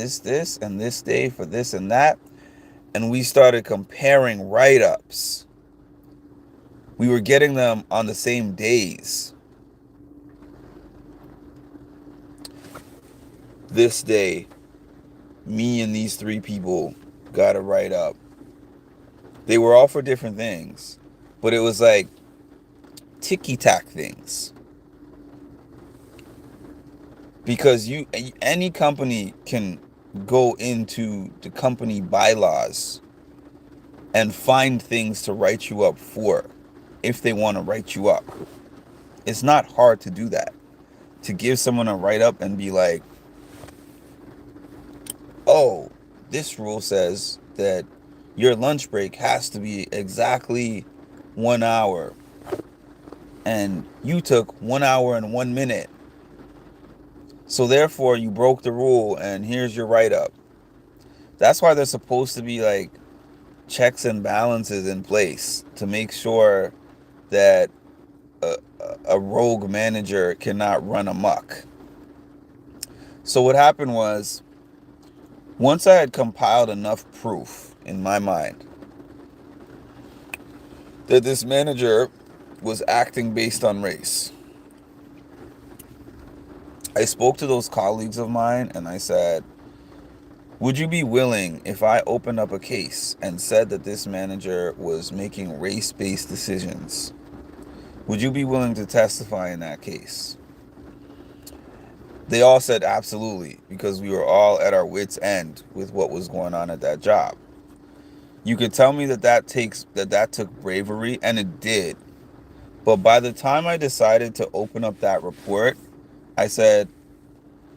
and this day for this and that. And we started comparing write-ups. We were getting them on the same days. This day, me and these 3 people got a write-up. They were all for different things, but it was like ticky-tack things. Because any company can go into the company bylaws and find things to write you up for if they want to write you up. It's not hard to do that. To give someone a write-up and be like, oh, this rule says that your lunch break has to be exactly 1 hour, and you took 1 hour and 1 minute. So therefore, you broke the rule, and here's your write-up. That's why there's supposed to be like checks and balances in place to make sure that a rogue manager cannot run amok. So what happened was, once I had compiled enough proof in my mind that this manager was acting based on race, I spoke to those colleagues of mine and I said, would you be willing if I opened up a case and said that this manager was making race-based decisions? Would you be willing to testify in that case? They all said absolutely, because we were all at our wits' end with what was going on at that job. You could tell me that took bravery, and it did. But by the time I decided to open up that report, I said,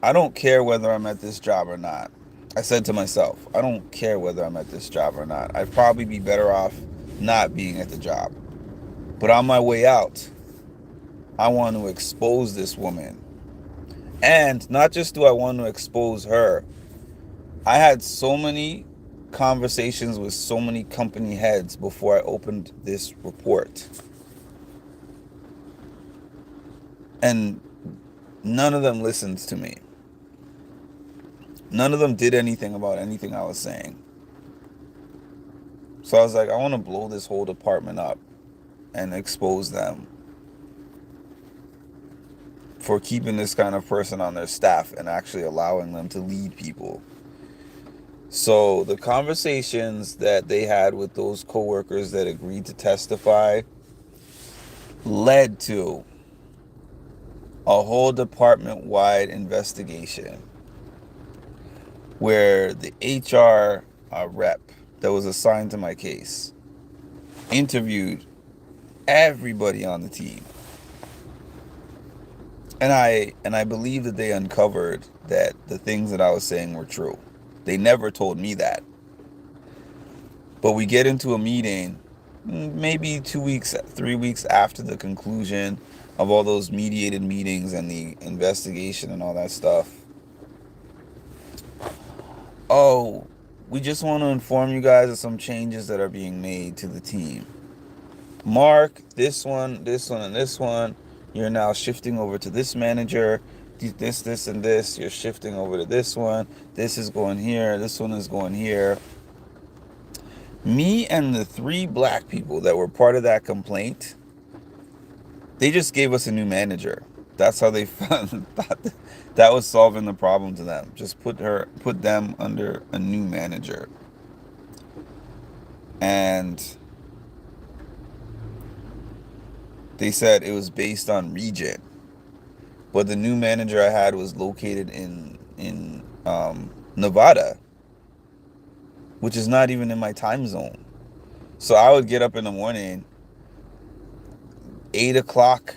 I don't care whether I'm at this job or not. I said to myself, I don't care whether I'm at this job or not. I'd probably be better off not being at the job. But on my way out, I want to expose this woman. And not just do I want to expose her, I had so many conversations with so many company heads before I opened this report. And none of them listened to me. None of them did anything about anything I was saying. So I was like, I want to blow this whole department up and expose them for keeping this kind of person on their staff and actually allowing them to lead people. So the conversations that they had with those coworkers that agreed to testify led to a whole department-wide investigation where the HR rep that was assigned to my case interviewed everybody on the team. And I believe that they uncovered that the things that I was saying were true. They never told me that. But we get into a meeting maybe 2 weeks, 3 weeks after the conclusion of all those mediated meetings and the investigation and all that stuff. Oh, we just want to inform you guys of some changes that are being made to the team. Mark, this one, and this one, you're now shifting over to this manager. This, and this, you're shifting over to this one. This is going here. This one is going here. Me and the 3 black people that were part of that complaint, they just gave us a new manager. That's how they found that was solving the problem to them. Just put them under a new manager. And they said it was based on region. But the new manager I had was located in Nevada, which is not even in my time zone. So I would get up in the morning, 8 o'clock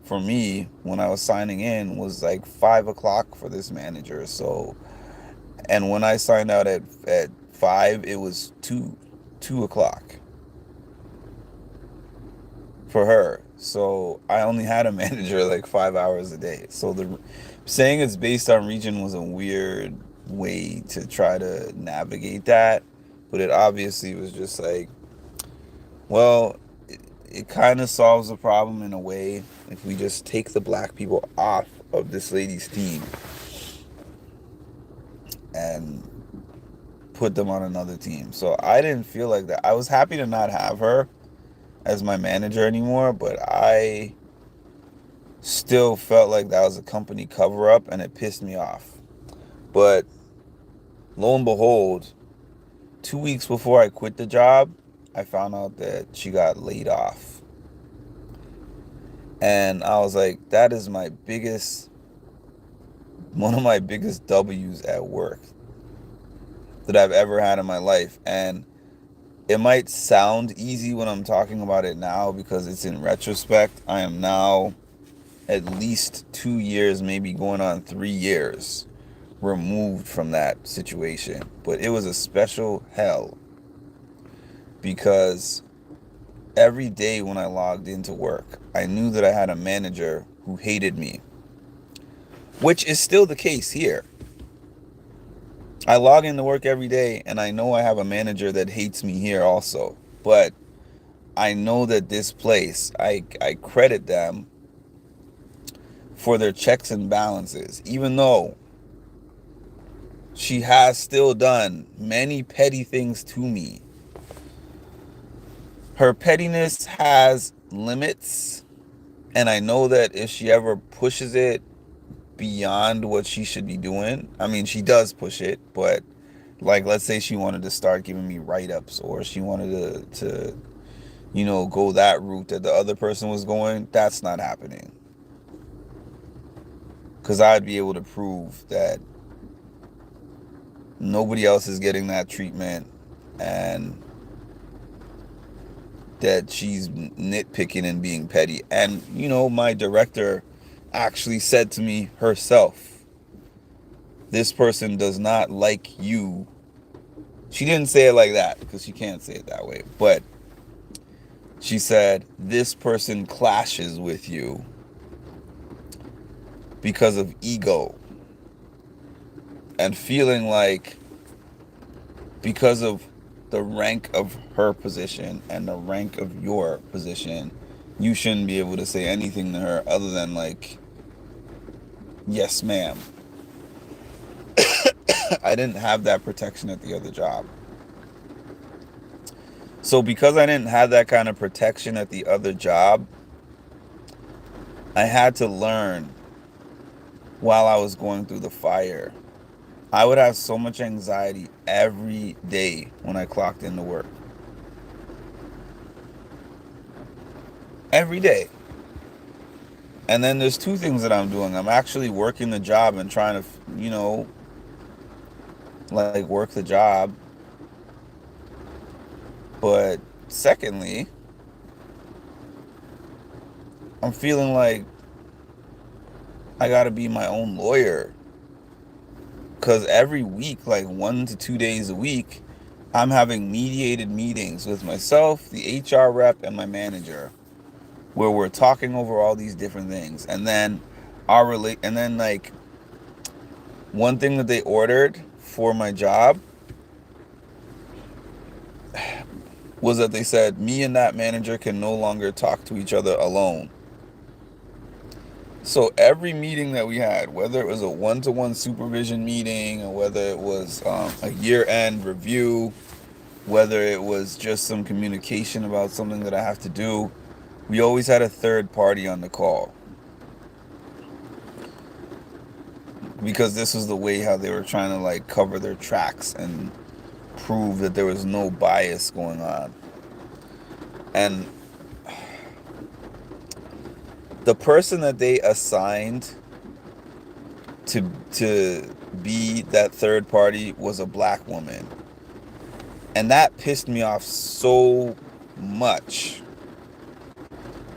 for me when I was signing in was like 5 o'clock for this manager. So, and when I signed out at 5, it was 2 o'clock for her. So I only had a manager like 5 hours a day. So the saying it's based on region was a weird way to try to navigate that, but it obviously was just like, well, it kind of solves the problem in a way if we just take the black people off of this lady's team and put them on another team. So I didn't feel like that. I was happy to not have her as my manager anymore, but I still felt like that was a company cover-up and it pissed me off. But lo and behold, 2 weeks before I quit the job, I found out that she got laid off. And I was like, that is one of my biggest W's at work that I've ever had in my life. And it might sound easy when I'm talking about it now because it's in retrospect. I am now at least 2 years, maybe going on 3 years removed from that situation. But it was a special hell because every day when I logged into work, I knew that I had a manager who hated me, which is still the case here. I log into work every day and I know I have a manager that hates me here also. But I know that this place, I credit them for their checks and balances, even though she has still done many petty things to me. Her pettiness has limits, and I know that if she ever pushes it beyond what she should be doing, I mean, she does push it, but like, let's say she wanted to start giving me write-ups, or she wanted to go that route that the other person was going, that's not happening. Because I'd be able to prove that nobody else is getting that treatment and that she's nitpicking and being petty. And, my director actually said to me herself, this person does not like you. She didn't say it like that because she can't say it that way. But she said, this person clashes with you because of ego. And feeling like because of the rank of her position and the rank of your position, you shouldn't be able to say anything to her other than like, yes, ma'am. I didn't have that protection at the other job. So because I didn't have that kind of protection at the other job, I had to learn while I was going through the fire. I would have so much anxiety every day when I clocked into work. Every day. And then there's two things that I'm doing. I'm actually working the job and trying to, like work the job. But secondly, I'm feeling like I gotta be my own lawyer. Because every week, like 1 to 2 days a week, I'm having mediated meetings with myself, the HR rep, and my manager, where we're talking over all these different things. And then like one thing that they ordered for my job was that they said me and that manager can no longer talk to each other alone. So every meeting that we had, whether it was a one-to-one supervision meeting or whether it was a year-end review, whether it was just some communication about something that I have to do, we always had a third party on the call. Because this was the way how they were trying to like cover their tracks and prove that there was no bias going on. And the person that they assigned to be that third party was a black woman. And that pissed me off so much.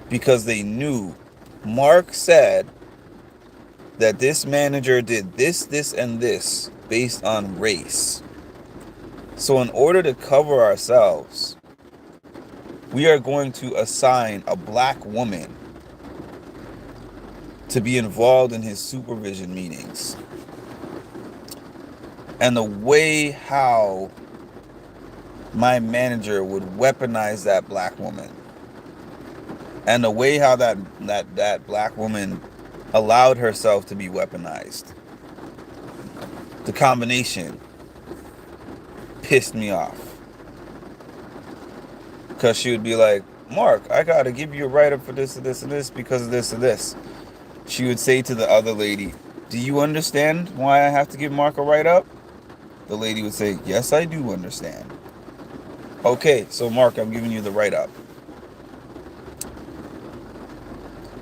Because they knew Mark said that this manager did this, and this based on race. So in order to cover ourselves, we are going to assign a black woman to be involved in his supervision meetings. And the way how my manager would weaponize that black woman, and the way how that black woman allowed herself to be weaponized, the combination pissed me off. Because she would be like, Mark, I gotta give you a write-up for this and this and this because of this and this. She would say to the other lady, do you understand why I have to give Mark a write-up? The lady would say, yes, I do understand. Okay, so Mark, I'm giving you the write-up.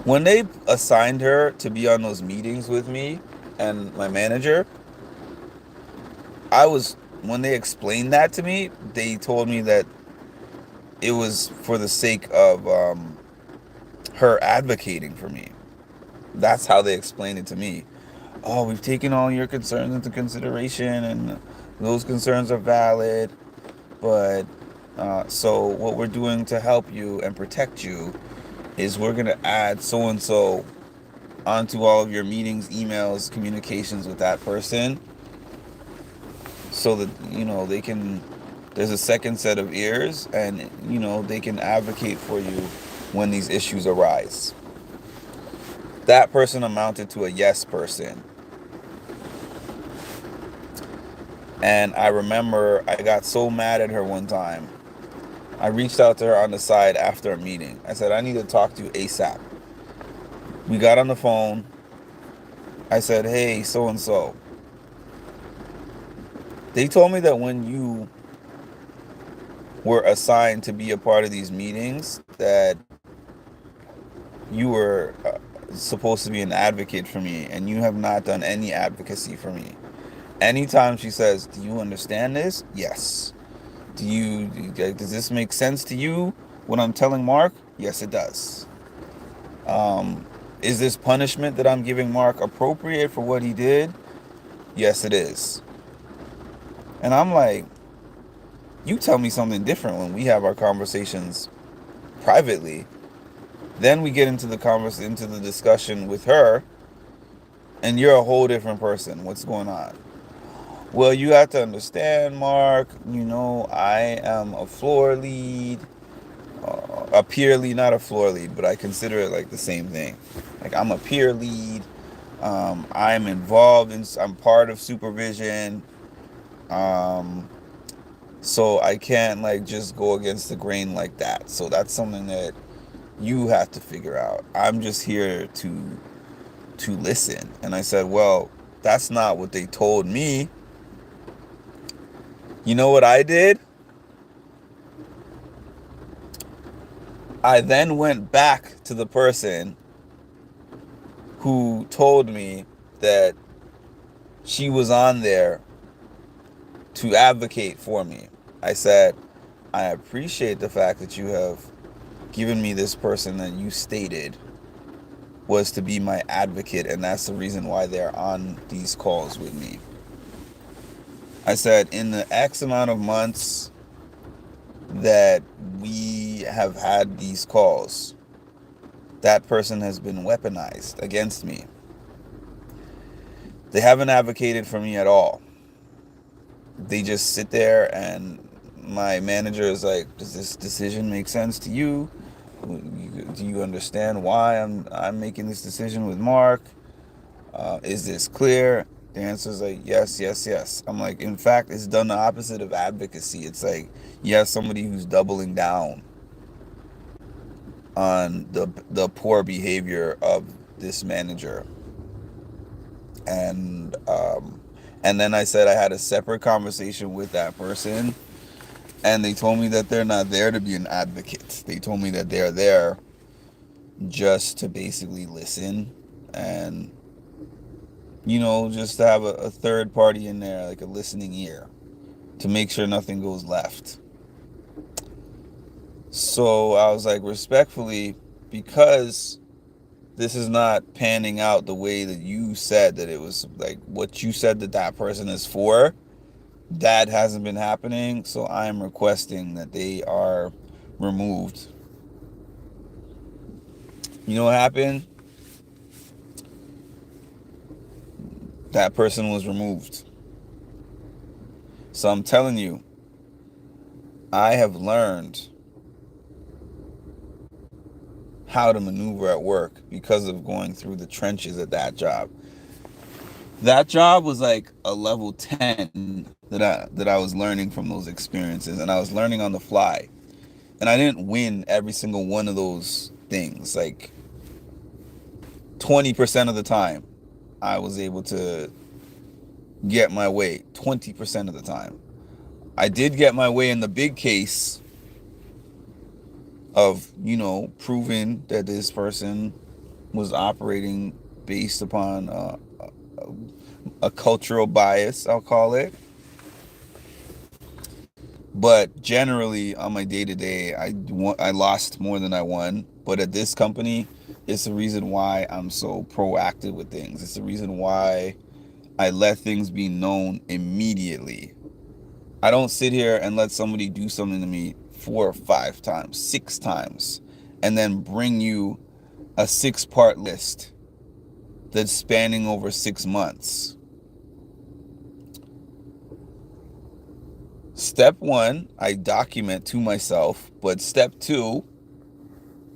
When they assigned her to be on those meetings with me and my manager, when they explained that to me, they told me that it was for the sake of her advocating for me. That's how they explained it to me. Oh, we've taken all your concerns into consideration and those concerns are valid. But so what we're doing to help you and protect you is we're going to add so-and-so onto all of your meetings, emails, communications with that person. So that, they can, there's a second set of ears and, they can advocate for you when these issues arise. That person amounted to a yes person. And I remember I got so mad at her one time. I reached out to her on the side after a meeting. I said, I need to talk to you ASAP. We got on the phone. I said, hey, so-and-so. They told me that when you were assigned to be a part of these meetings, that you were supposed to be an advocate for me, and you have not done any advocacy for me. Anytime she says, do you understand this? Yes. Does this make sense to you, what I'm telling Mark? Yes, it does. Is this punishment that I'm giving Mark appropriate for what he did? Yes, it is. And I'm like, you tell me something different when we have our conversations privately. Then we get into into the discussion with her, and you're a whole different person. What's going on? Well, you have to understand, Mark. I am a floor lead, a peer lead, not a floor lead, but I consider it like the same thing. Like I'm a peer lead. I'm involved in. I'm part of supervision. Um, so I can't like just go against the grain like that. So that's something that you have to figure out. I'm just here to listen. And I said, well, that's not what they told me. You know what I did? I then went back to the person who told me that she was on there to advocate for me. I said, I appreciate the fact that you have given me this person that you stated was to be my advocate, and that's the reason why they're on these calls with me. I said, in the X amount of months that we have had these calls, that person has been weaponized against me. They haven't advocated for me at all. They just sit there, and my manager is like, does this decision make sense to you? Do you understand why I'm making this decision with Mark? Is this clear? The answer is like, yes, yes, yes. I'm like, in fact, it's done the opposite of advocacy. It's like you have somebody who's doubling down on the poor behavior of this manager. And then I said I had a separate conversation with that person, and they told me that they're not there to be an advocate. They told me that they're there just to basically listen and just to have a third party in there, like a listening ear, to make sure nothing goes left. So I was like, respectfully, because this is not panning out the way that you said that it was, like what you said that person is for, that hasn't been happening. So I am requesting that they are removed. You know what happened? That person was removed. So I'm telling you, I have learned how to maneuver at work because of going through the trenches at that job. That job was like a level 10 that I was learning from those experiences, and I was learning on the fly. And I didn't win every single one of those things. Like 20% of the time I was able to get my way. 20% of the time. I did get my way in the big case of, proving that this person was operating based upon a cultural bias, I'll call it. But generally, on my day-to-day, I lost more than I won. But at this company, it's the reason why I'm so proactive with things. It's the reason why I let things be known immediately. I don't sit here and let somebody do something to me 4 or 5 times, 6 times, and then bring you a 6-part list that's spanning over 6 months. Step 1, I document to myself, but step 2,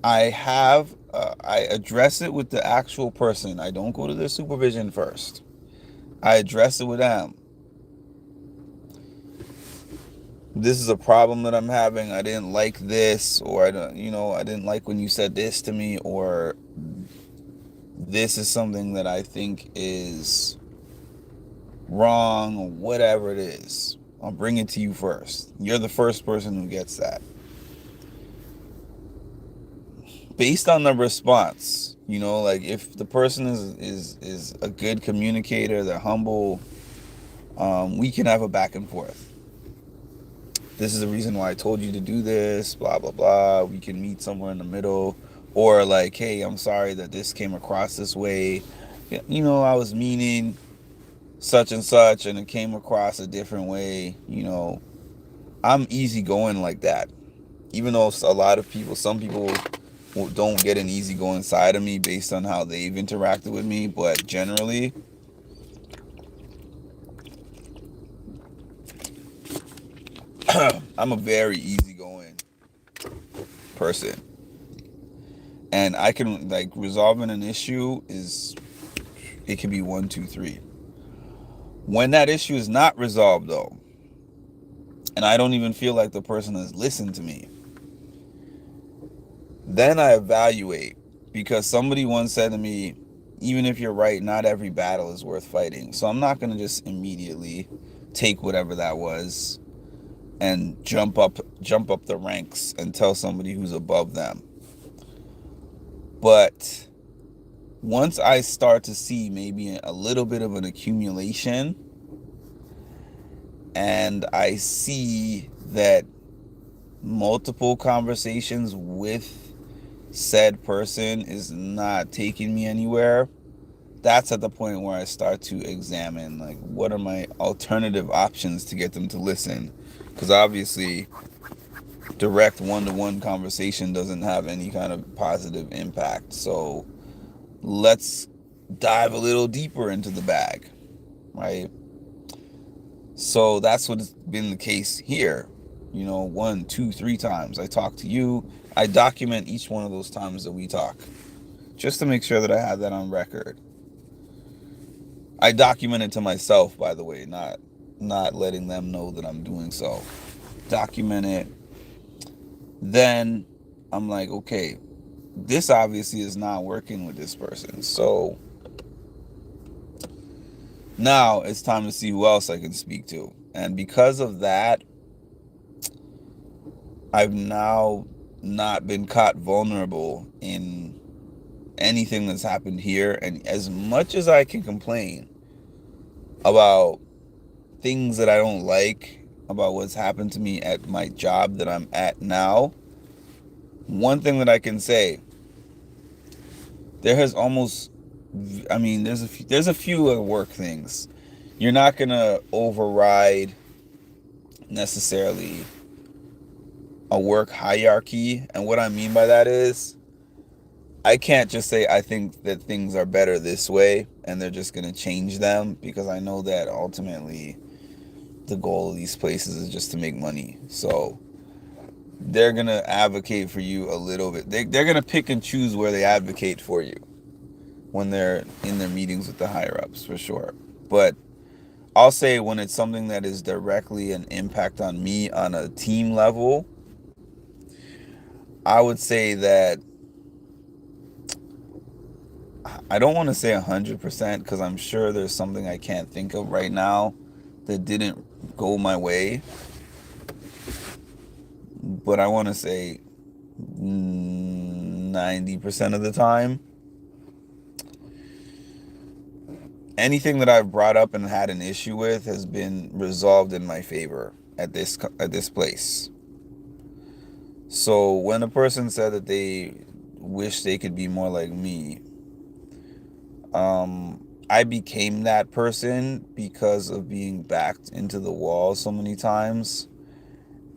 I address it with the actual person. I don't go to their supervision first. I address it with them. This is a problem that I'm having. I didn't like this, or I didn't like when you said this to me, or this is something that I think is wrong, or whatever it is. I'll bring it to you first. You're the first person who gets that. Based on the response, like if the person is a good communicator, they're humble, we can have a back and forth. This is the reason why I told you to do this, blah, blah, blah. We can meet somewhere in the middle. Or like, hey, I'm sorry that this came across this way. I was meaning, such and such, and it came across a different way. I'm easygoing like that. Even though a lot of people, some people don't get an easygoing side of me based on how they've interacted with me, but generally, I'm a very easygoing person. And I can, like, resolving an issue it can be one, two, three. When that issue is not resolved, though, and I don't even feel like the person has listened to me, then I evaluate. Because somebody once said to me, even if you're right, not every battle is worth fighting. So I'm not going to just immediately take whatever that was and jump up the ranks and tell somebody who's above them. But once I start to see maybe a little bit of an accumulation, and I see that multiple conversations with said person is not taking me anywhere, that's at the point where I start to examine, like, what are my alternative options to get them to listen. Because obviously, direct one-to-one conversation doesn't have any kind of positive impact. So let's dive a little deeper into the bag, right? So that's what's been the case here. 1, 2, 3 times I talk to you. I document each one of those times that we talk, just to make sure that I have that on record. I document it to myself, by the way, not letting them know that I'm doing so. Document it. Then I'm like, okay, this obviously is not working with this person. So now it's time to see who else I can speak to. And because of that, I've now not been caught vulnerable in anything that's happened here. And as much as I can complain about things that I don't like about what's happened to me at my job that I'm at now, one thing that I can say, there's a few work things. You're not going to override necessarily a work hierarchy. And what I mean by that is, I can't just say I think that things are better this way and they're just going to change them, because I know that ultimately the goal of these places is just to make money. So they're going to advocate for you a little bit. They're going to pick and choose where they advocate for you when they're in their meetings with the higher ups, for sure. But I'll say when it's something that is directly an impact on me on a team level, I would say that I don't want to say 100%, because I'm sure there's something I can't think of right now that didn't go my way. But I want to say 90% of the time, anything that I've brought up and had an issue with has been resolved in my favor at this place. So when a person said that they wish they could be more like me, I became that person because of being backed into the wall so many times,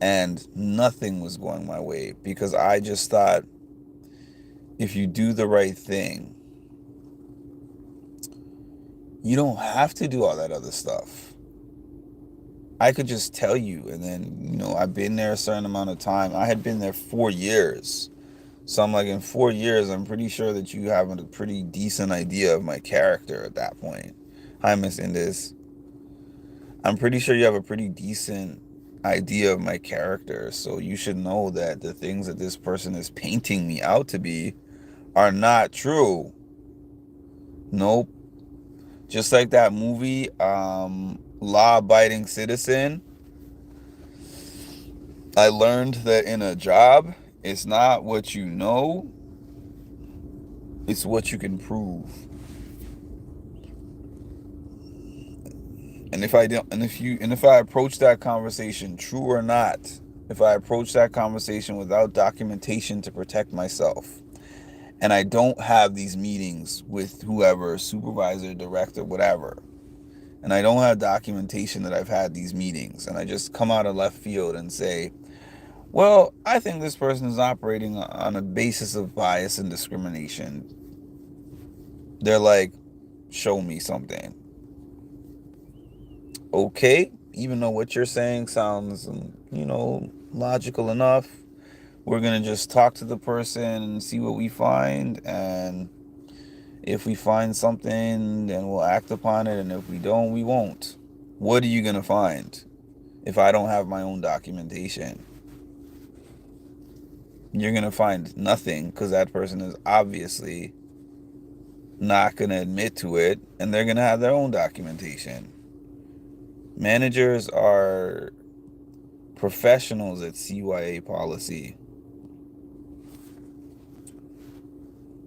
and nothing was going my way, because I just thought, if you do the right thing, you don't have to do all that other stuff. I could just tell you, and then, I've been there a certain amount of time. I had been there 4 years. So I'm like, in 4 years, I'm pretty sure that you have a pretty decent idea of my character at that point. Hi, Miss Indis. I'm pretty sure you have a pretty decent idea of my character. So you should know that the things that this person is painting me out to be are not true. Nope. Just like that movie, Law-Abiding Citizen, I learned that in a job, it's not what you know, it's what you can prove. And if I approach that conversation, true or not, if I approach that conversation without documentation to protect myself, and I don't have these meetings with whoever, supervisor, director, whatever, and I don't have documentation that I've had these meetings, and I just come out of left field and say, well, I think this person is operating on a basis of bias and discrimination. They're like, show me something. Okay, even though what you're saying sounds, logical enough, we're going to just talk to the person and see what we find. And if we find something, then we'll act upon it. And if we don't, we won't. What are you going to find if I don't have my own documentation? You're going to find nothing, because that person is obviously not going to admit to it, and they're going to have their own documentation. Managers are professionals at CYA policy.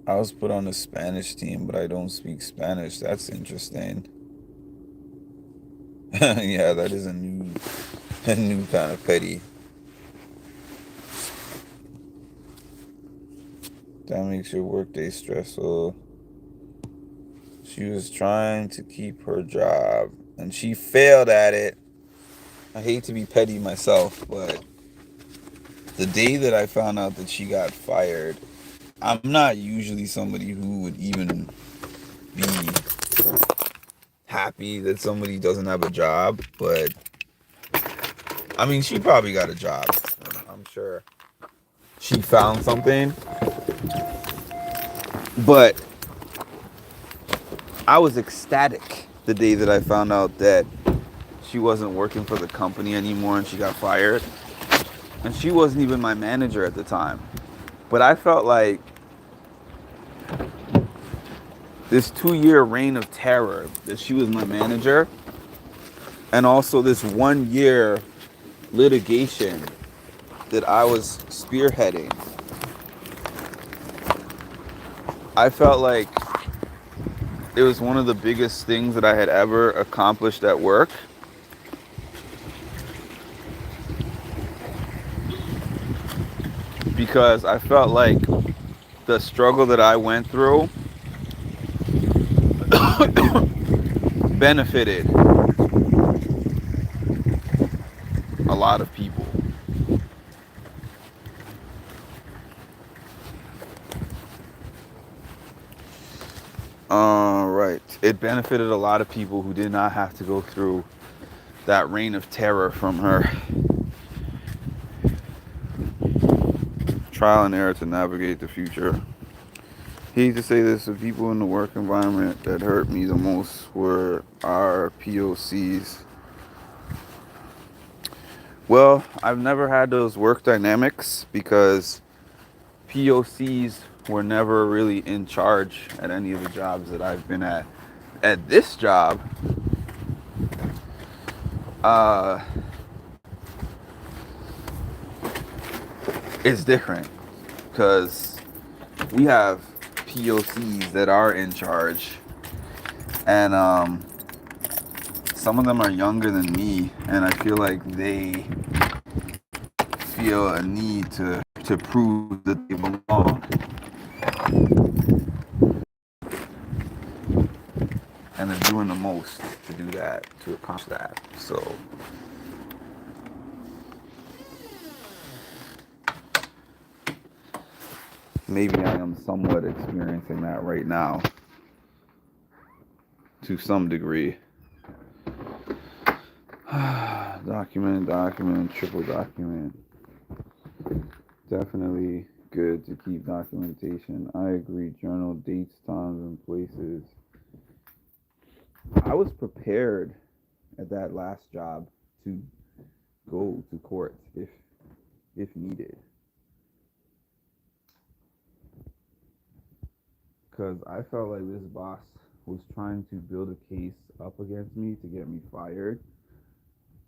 I was put on the Spanish team, but I don't speak Spanish. That's interesting. Yeah, that is a new kind of petty. That makes your workday stressful. She was trying to keep her job, and she failed at it. I hate to be petty myself, but the day that I found out that she got fired, I'm not usually somebody who would even be happy that somebody doesn't have a job, but I mean, she probably got a job. I'm sure she found something, but I was ecstatic the day that I found out that she wasn't working for the company anymore and she got fired. And she wasn't even my manager at the time. But I felt like this 2 year reign of terror that she was my manager, and also this 1 year litigation that I was spearheading, I felt like it was one of the biggest things that I had ever accomplished at work. Because I felt like the struggle that I went through benefited a lot of people. Right. It benefited a lot of people who did not have to go through that reign of terror from her. Trial and error to navigate the future. Hate to say this, the people in the work environment that hurt me the most were our POCs. Well, I've never had those work dynamics because POCs were never really in charge at any of the jobs that I've been at. At this job, it's different because we have POCs that are in charge, and some of them are younger than me, and I feel like they feel a need to prove that they belong, and they're doing the most to do that, to accomplish that. So maybe I am somewhat experiencing that right now to some degree. Document, triple document. Definitely good to keep documentation. I agree. Journal dates, times, and places. I was prepared at that last job to go to court if needed, because I felt like this boss was trying to build a case up against me to get me fired,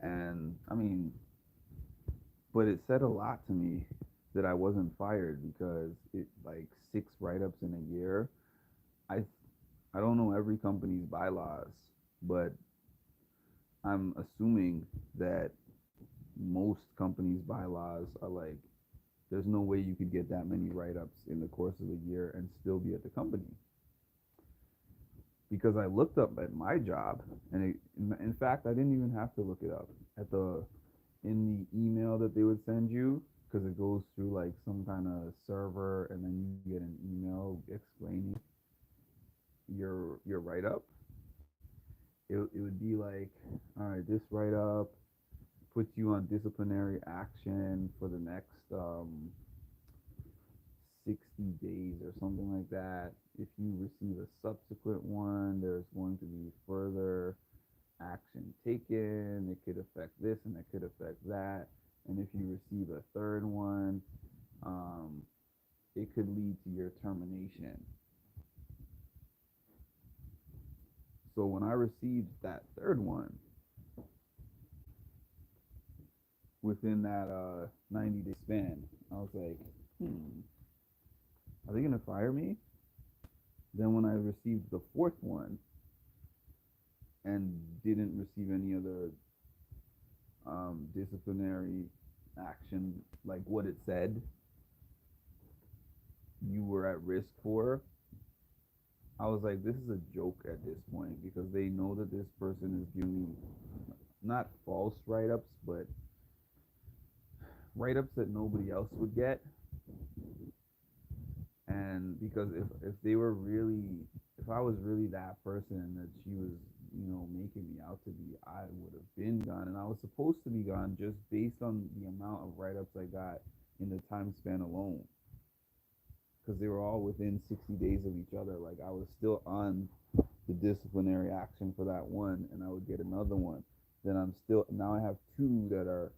and I mean, but it said a lot to me that I wasn't fired because it like 6 write-ups in a year. I I don't know every company's bylaws, but I'm assuming that most companies' bylaws are like there's no way you could get that many write-ups in the course of a year and still be at the company. because I looked up at my job, and in fact, I didn't even have to look it up at the in the email that they would send you, because it goes through like some kind of server, and then you get an email explaining your write up. It would be like, all right, this write up puts you on disciplinary action for the next 60 days or something like that. If you receive a subsequent one, there's going to be further action taken. It could affect this and it could affect that. And if you receive a third one, um, it could lead to your termination. So when I received that third one within that 90-day span, I was like, are they going to fire me? Then when I received the fourth one and didn't receive any other disciplinary action like what it said you were at risk for, I was like, this is a joke at this point, because they know that this person is giving me not false write ups, but write ups that nobody else would get. And because if they were really, if I was really that person that she was, making me out to be, I would have been gone. And I was supposed to be gone just based on the amount of write ups I got in the time span alone, because they were all within 60 days of each other. Like, I was still on the disciplinary action for that one, and I would get another one. Then I'm still, now I have two that are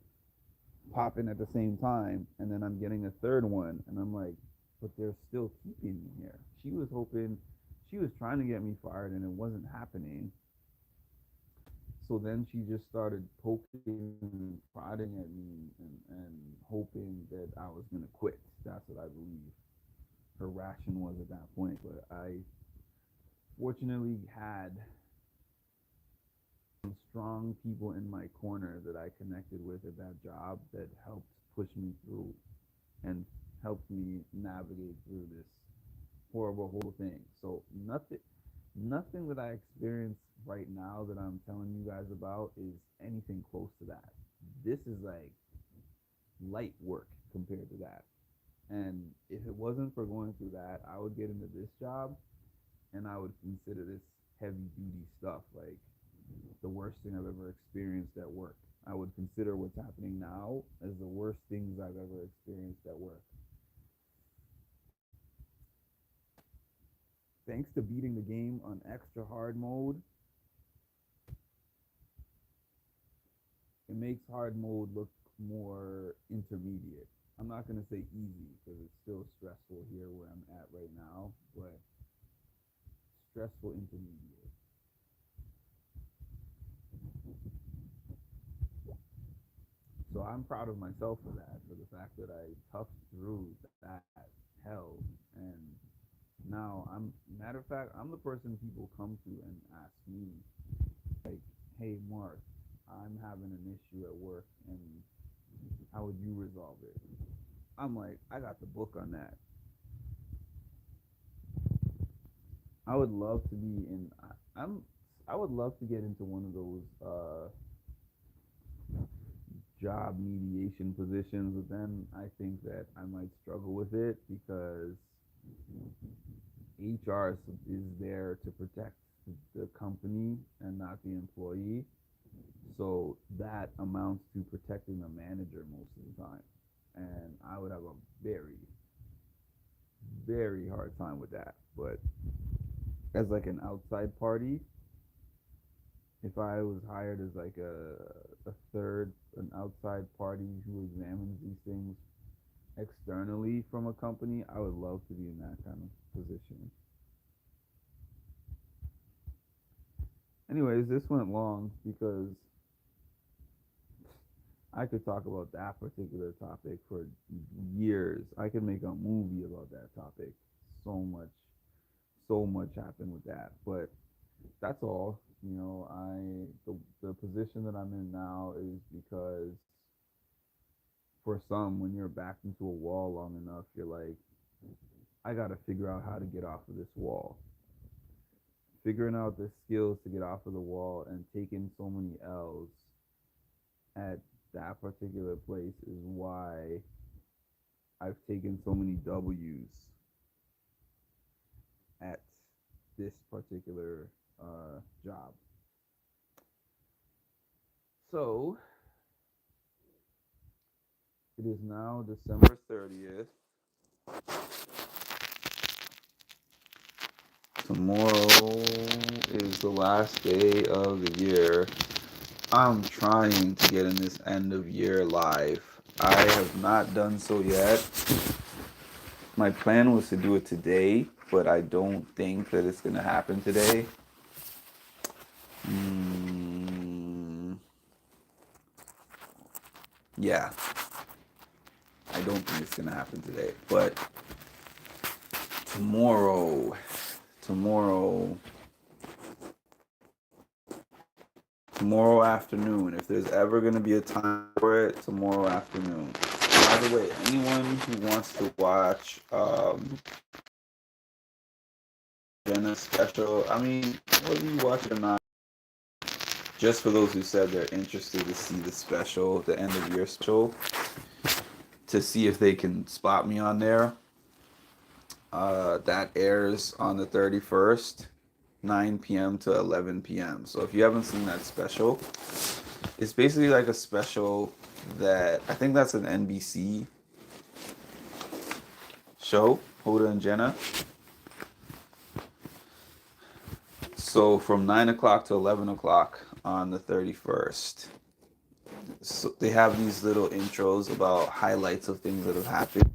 popping at the same time, and then I'm getting a third one, and I'm like, but they're still keeping me here. She was hoping, she was trying to get me fired, and it wasn't happening. So then she just started poking and prodding at me, and hoping that I was gonna quit. That's what I believe her ration was at that point. But I fortunately had some strong people in my corner that I connected with at that job that helped push me through and helped me navigate through this horrible whole thing. So nothing that I experience right now that I'm telling you guys about is anything close to that. This is like light work compared to that. And if it wasn't for going through that, I would get into this job and I would consider this heavy duty stuff like the worst thing I've ever experienced at work. I would consider what's happening now as the worst things I've ever experienced at work. Thanks to beating the game on extra hard mode, it makes hard mode look more intermediate. I'm not going to say easy because it's still stressful here where I'm at right now, but stressful intermediate. So I'm proud of myself for that, for the fact that I toughed through that hell. And now matter of fact, I'm the person people come to and ask me, like, hey, Mark, I'm having an issue at work, and how would you resolve it? I'm like, I got the book on that. I would love to be in, I'm, I would love to get into one of those job mediation positions, but then I think that I might struggle with it because HR is there to protect the company and not the employee. So that amounts to protecting the manager most of the time. And I would have a very, very hard time with that. But as like an outside party, if I was hired as like a third, an outside party who examines these things externally from a company, I would love to be in that kind of position. Anyways, this went long because I could talk about that particular topic for years. I could make a movie about that topic. So much, so much happened with that. But that's all. The position that I'm in now is because for some, when you're backed into a wall long enough, you're like, I got to figure out how to get off of this wall. figuring out the skills to get off of the wall and taking so many L's at that particular place is why I've taken so many W's at this particular job. So it is now December 30th. Tomorrow is the last day of the year. I'm trying to get in this end of year live. I have not done so yet. My plan was to do it today, but I don't think that it's going to happen today. Yeah, I don't think it's going to happen today, but tomorrow, tomorrow afternoon, if there's ever going to be a time for it, tomorrow afternoon. By the way, anyone who wants to watch Jenna's special, I mean, whether you watch it or not, just for those who said they're interested to see the special, the end of year special, to see if they can spot me on there. That airs on the 31st, 9 p.m. to 11 p.m. So if you haven't seen that special, it's basically like a special that I think that's an NBC show, Hoda and Jenna. So from 9 o'clock to 11 o'clock on the 31st. So they have these little intros about highlights of things that have happened.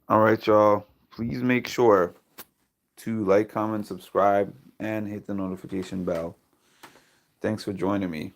All right, y'all. Please make sure to like, comment, subscribe, and hit the notification bell. Thanks for joining me.